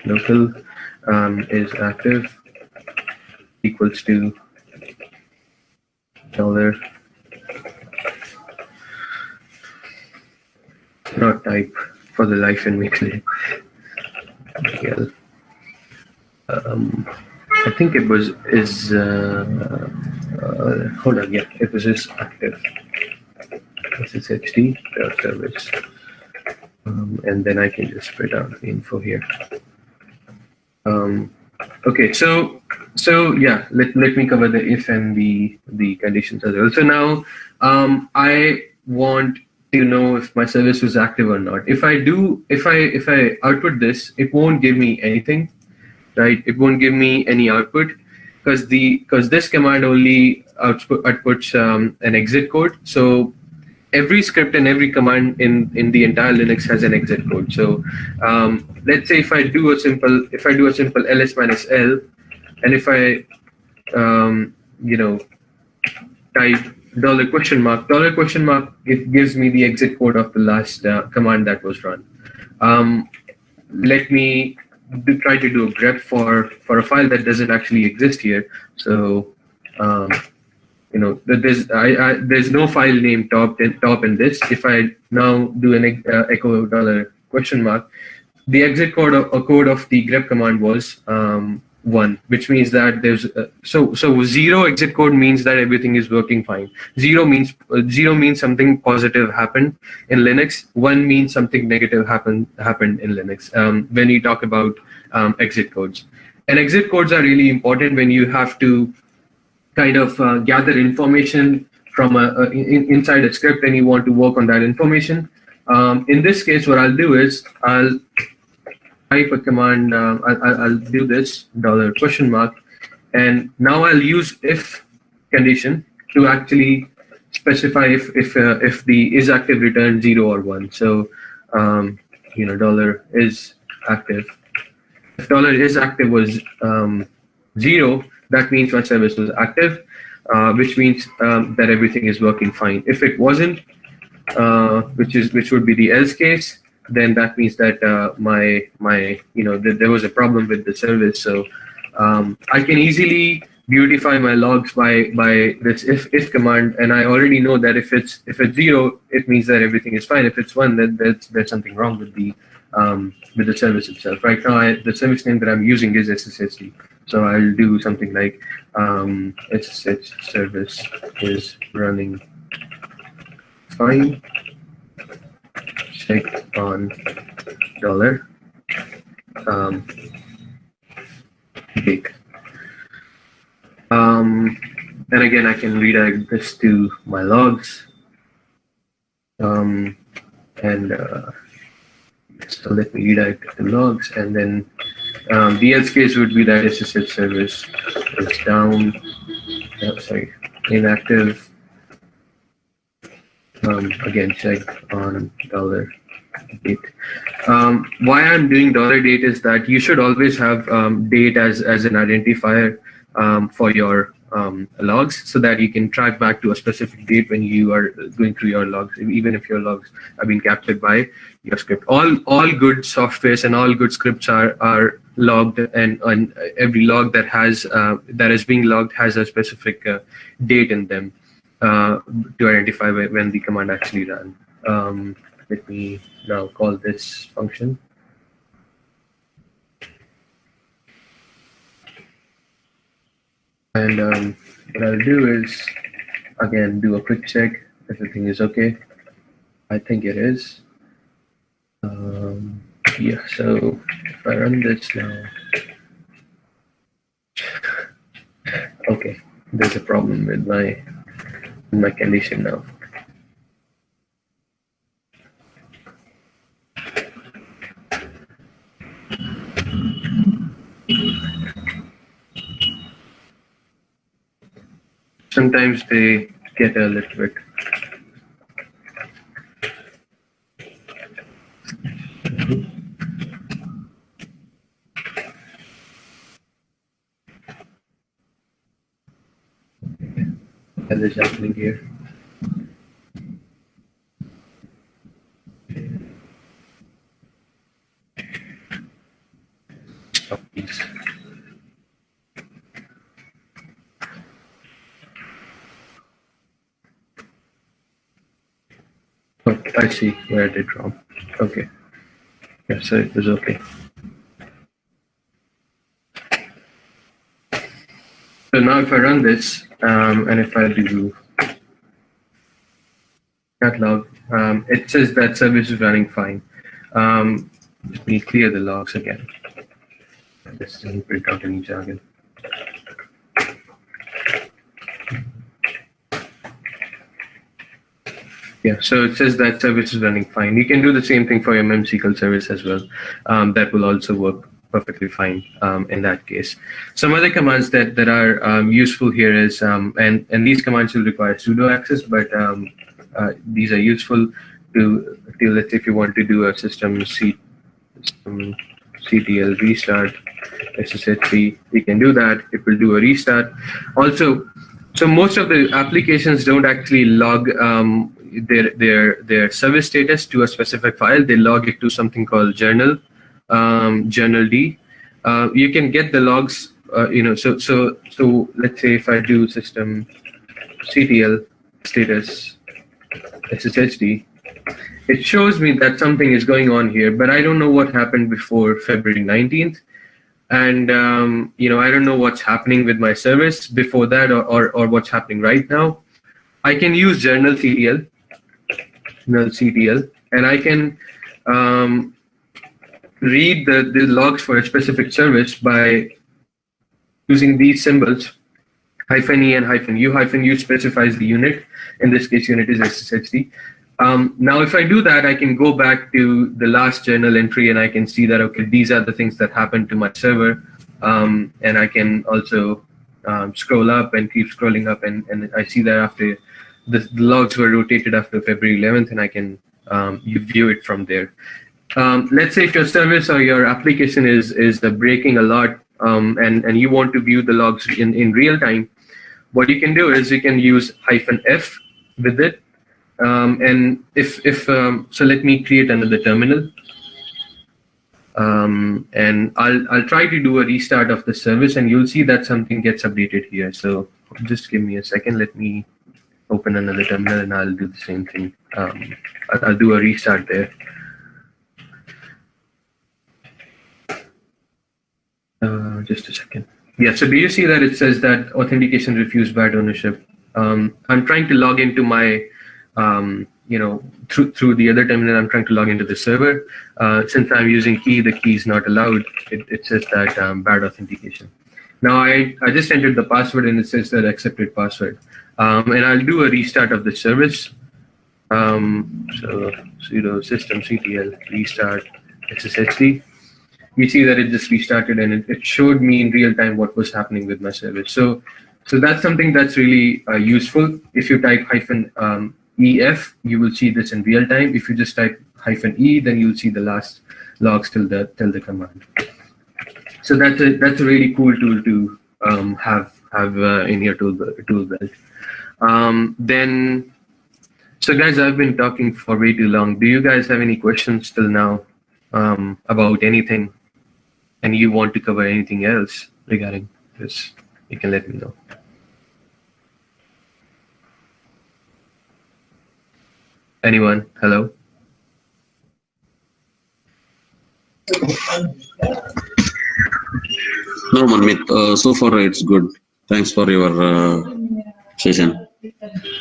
Local is active equals to $. Not type for the life in me clear. I think it was hold on, yeah, it was active SSHD service, and then I can just spread out the info here. Okay, so yeah, let me cover the if and the conditions as well. So now I want to know if my service was active or not. If I output this, it won't give me anything, right? It won't give me any output because this command only outputs an exit code. So every script and every command in the entire Linux has an exit code. So let's say if I do a simple ls minus l, and if I type $question mark, it gives me the exit code of the last command that was run. Let me try to do a grep for a file that doesn't actually exist here. So there's no file name top in this. If I now do an echo $question mark, the exit code of the grep command was 1, which means that there's so 0 exit code means that everything is working fine. 0 means something positive happened in Linux. 1 means something negative happened in Linux. When you talk about exit codes, and exit codes are really important when you have to kind of gather information from inside a script and you want to work on that information. In this case, what I'll do is I'll type a command. I'll do this $question mark, and now I'll use if condition to actually specify if the is active return 0 or 1. So $is active. If $is active was 0, that means my service was active, which means that everything is working fine. If it wasn't, which would be the else case, then that means that there was a problem with the service. So I can easily beautify my logs by this if command, and I already know that if it's 0, it means that everything is fine. If it's 1, then there's something wrong with the service itself. Right now, the service name that I'm using is SSHD. So I'll do something like SSH service is running fine. Check on dollar date. And again, I can redirect this to my logs. So let me redirect it to logs, and then the else case would be that SSH service is down. Inactive. Again, check on dollar date. Why I'm doing dollar date is that you should always have date as an identifier for your logs, so that you can track back to a specific date when you are going through your logs, even if your logs have been captured by your script. All good softwares and all good scripts are logged, and every log that is being logged has a specific date in them to identify when the command actually ran. Let me now call this function. And what I'll do is, again, do a quick check. Everything is okay. I think it is. Yeah, so if I run this now, okay, there's a problem with my condition now. Sometimes they get a little bit what is happening here. Stop these. Oh, I see where I did wrong. Okay. Yeah, so it was okay. So now if I run this, and if I do catalog, it says that service is running fine. Let me clear the logs again. This doesn't print out any jargon. Yeah, so it says that service is running fine. You can do the same thing for your memSQL service as well. That will also work perfectly fine in that case. Some other commands that are useful here is, and these commands will require sudo access, but these are useful to let's say if you want to do a system CTL restart SSH3, you can do that. It will do a restart. Also, so most of the applications don't actually log their service status to a specific file. They log it to something called journal D. You can get the logs. So let's say if I do system CTL status SSHD, it shows me that something is going on here, but I don't know what happened before February 19th. And I don't know what's happening with my service before that, or what's happening right now. I can use journal CTL, and I can read the logs for a specific service by using these symbols, -e and -u. -u specifies the unit. In this case, unit is SSHD. Now, if I do that, I can go back to the last journal entry, and I can see that, okay, these are the things that happened to my server. And I can also scroll up and keep scrolling up, and I see that after the logs were rotated after February 11th, and I can you view it from there. Let's say if your service or your application is breaking a lot, and you want to view the logs in real time, what you can do is you can use -f with it. And so let me create another terminal, and I'll try to do a restart of the service, and you'll see that something gets updated here. So just give me a second. Let me open another terminal, and I'll do the same thing. I'll do a restart there. Just a second. Yeah, so do you see that it says that authentication refused bad ownership? I'm trying to log into my, through the other terminal, I'm trying to log into the server. Since I'm using key, the key is not allowed. It says that bad authentication. Now I just entered the password and it says that accepted password. And I'll do a restart of the service. So sudo systemctl restart SSHD. We see that it just restarted and it showed me in real time what was happening with my service. So that's something that's really useful. If you type -ef, you will see this in real time. If you just type -e, then you'll see the last logs till the command. So that's a really cool tool to have in your tool belt. So guys, I've been talking for way too long. Do you guys have any questions till now about anything? And you want to cover anything else regarding this, you can let me know. Anyone? Hello? No, Manmeet, so far it's good. Thanks for your session.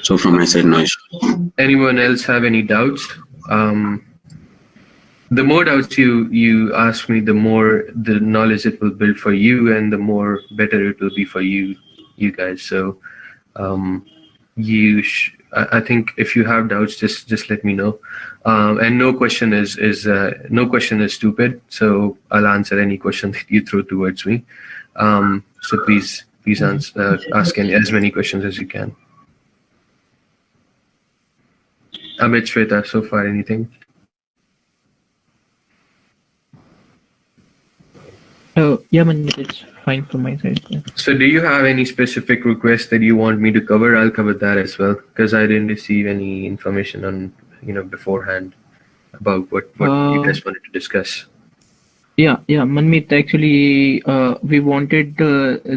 So from my side, no issue. Anyone else have any doubts? The more doubts you ask me, the more the knowledge it will build for you, and the more better it will be for you guys. So I think if you have doubts, just let me know. And no question is stupid. So I'll answer any question that you throw towards me. So please ask as many questions as you can. Amit, Shweta, so far anything? Yeah, Manmeet, it's fine from my side. Yeah. So do you have any specific requests that you want me to cover? I'll cover that as well, because I didn't receive any information on, beforehand about what you guys wanted to discuss. Yeah, Manmeet, actually, we wanted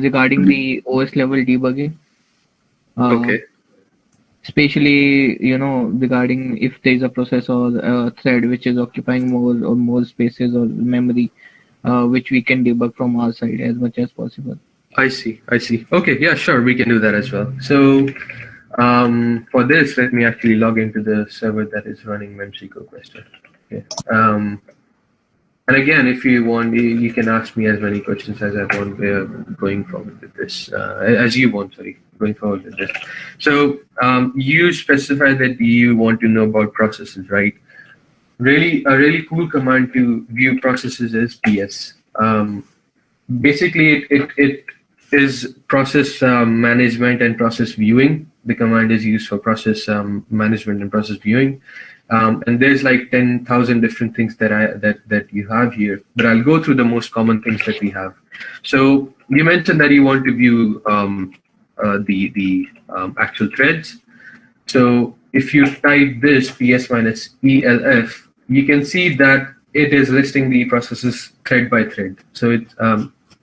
regarding the OS level debugging. Okay. Especially, regarding if there is a process or a thread which is occupying more spaces or memory, which we can debug from our side as much as possible. I see. Okay, yeah, sure, we can do that as well. So for this, let me actually log into the server that is running memsql question. Okay. And again, if you want, you can ask me as many questions as I want going forward with this, going forward with this. So you specify that you want to know about processes, right? A really cool command to view processes is ps. Basically, it is process management and process viewing. The command is used for process management and process viewing. And there's like 10,000 different things that you have here, but I'll go through the most common things that we have. So you mentioned that you want to view the actual threads. So if you type this ps-elf, you can see that it is listing the processes thread by thread. So it's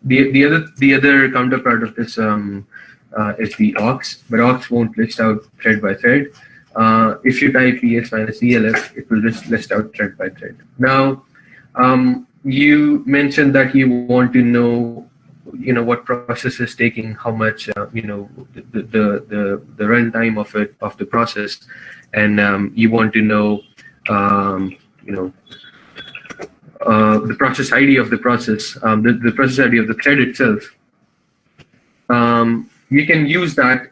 the other counterpart of this is the aux, but aux won't list out thread by thread. If you type ps-elf, it will just list out thread by thread. Now, you mentioned that you want to know, what process is taking how much, the runtime of the process, and you want to know, the process ID of the process, the process ID of the thread itself. You can use that.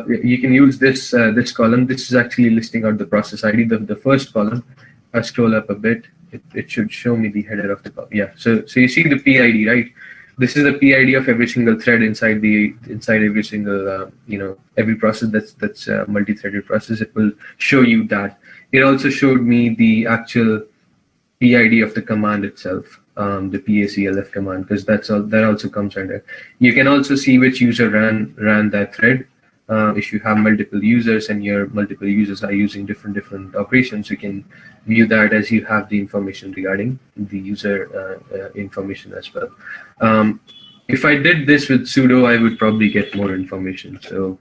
You can use this column. This is actually listing out the process ID. The first column. I scroll up a bit. It should show me the header of the column. Yeah. So you see the PID, right? This is the PID of every single thread inside every single every process that's a multi-threaded process. It will show you that. It also showed me the actual PID of the command itself, the PACLF command, because that also comes under. You can also see which user ran that thread. If you have multiple users and your multiple users are using different operations, you can view that as you have the information regarding the user information as well. If I did this with sudo, I would probably get more information. So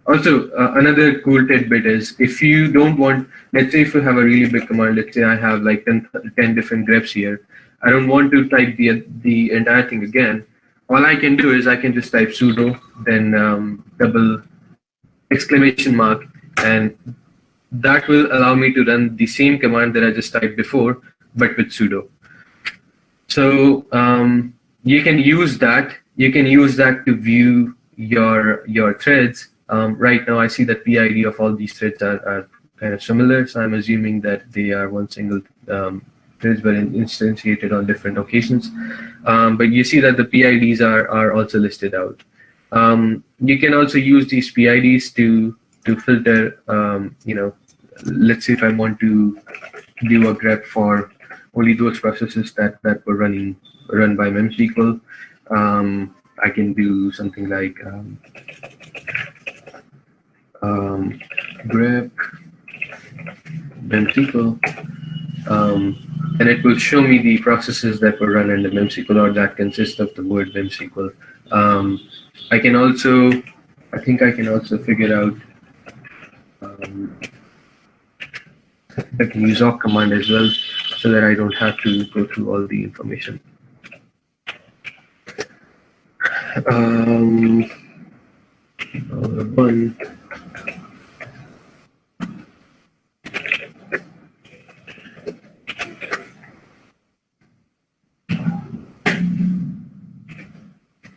also, another cool tidbit is if you don't want, let's say if you have a really big command, let's say I have like 10 different greps here. I don't want to type the entire thing again. all I can do is I can just type sudo, then double exclamation mark, and that will allow me to run the same command that I just typed before, but with sudo. So you can use that. You can use that to view your threads. Right now, I see that PID of all these threads are kind of similar, so I'm assuming that they are one single threads, but instantiated on different occasions. But you see that the PIDs are also listed out. You can also use these PIDs to filter. Let's say if I want to do a grep for only those processes that were run by memsql. I can do something like grep memsql, and it will show me the processes that were run under memsql or that consist of the word memsql. I can also figure out. I can use awk command as well, so that I don't have to go through all the information. One.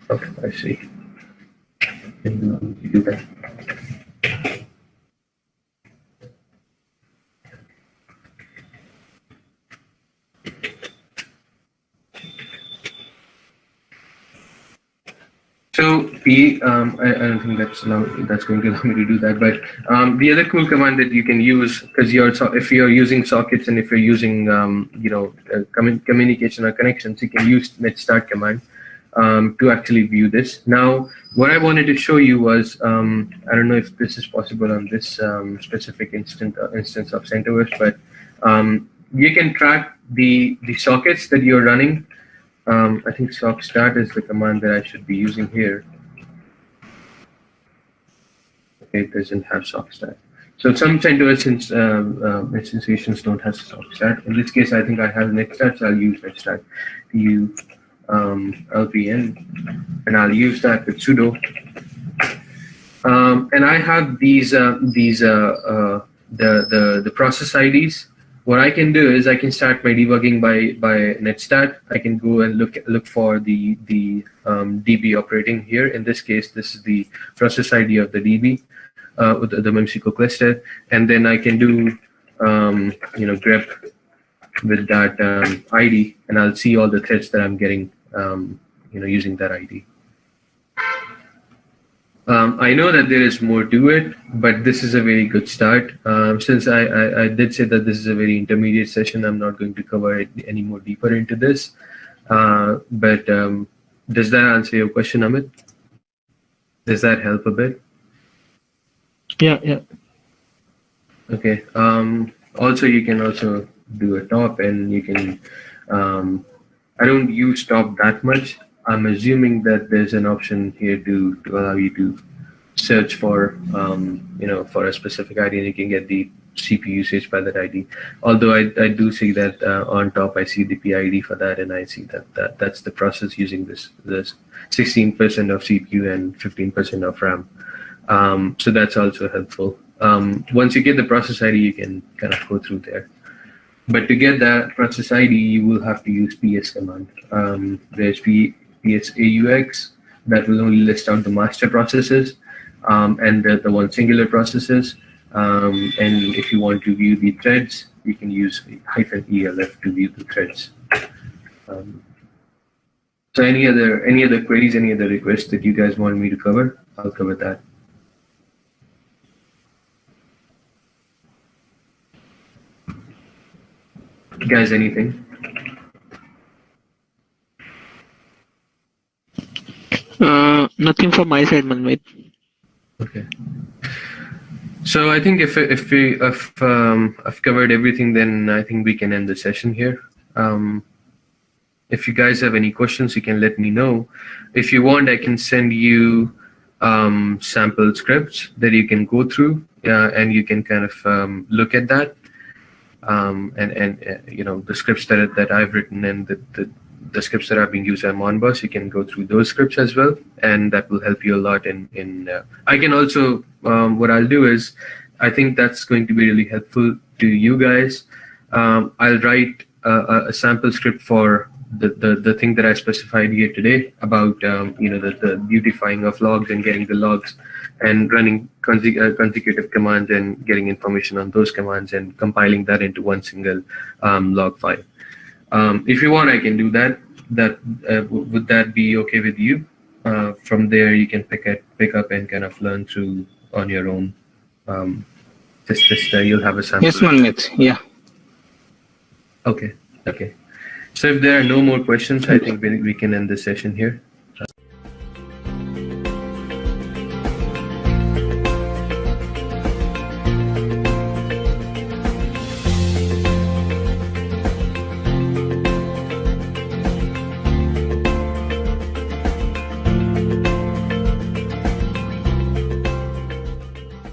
Okay, I see. Do that. So I don't think that's going to allow me to do that. But the other cool command that you can use, because if you're using sockets and if you're using communication or connections, you can use netstart command to actually view this. Now, what I wanted to show you was I don't know if this is possible on this specific instance of CentOS, but you can track the sockets that you're running. I think sockstart is the command that I should be using here. Okay, it doesn't have sockstart. So some CentOS instantiations don't have sockstart. In this case, I think I have netstart, so I'll use netstart to lpn, and I'll use that with sudo. And I have the process IDs. What I can do is I can start my debugging by netstart. I can go and look for the DB operating here. In this case, this is the process ID of the DB with the memsql cluster, and then I can do grep with that ID, and I'll see all the threads that I'm getting using that ID. I know that there is more to it, but this is a very good start. Since I did say that this is a very intermediate session, I'm not going to cover it any more deeper into this. But does that answer your question, Amit? Does that help a bit? Yeah. Okay. Also, you can also do a top, and you can. I don't use top that much. I'm assuming that there's an option here to allow you to search for for a specific ID, and you can get the CPU usage by that ID. Although I do see that on top, I see the PID for that, and I see that's the process using this 16% of CPU and 15% of RAM. So that's also helpful. Once you get the process ID, you can kind of go through there. But to get that process ID, you will have to use PS command. There's PSAUX that will only list out the master processes and the one singular processes. And if you want to view the threads, you can use -elf to view the threads. So any other queries, any other requests that you guys want me to cover, I'll cover that. Guys, anything? Nothing from my side, Manvit. Okay. So I think if I've covered everything, then I think we can end the session here. If you guys have any questions, you can let me know. If you want, I can send you sample scripts that you can go through, and you can kind of look at that. And the scripts that I've written and the scripts that are being used at Monbus, you can go through those scripts as well, and that will help you a lot. I can also, what I'll do is, I think that's going to be really helpful to you guys. I'll write a sample script for the thing that I specified here today about the beautifying of logs and getting the logs and running consecutive commands and getting information on those commands and compiling that into one single log file. If you want, I can do that. Would that be okay with you? From there, you can pick up and kind of learn through on your own. You'll have a sample. Yes, Manmit. Yeah. Okay. So if there are no more questions, I think we can end the session here.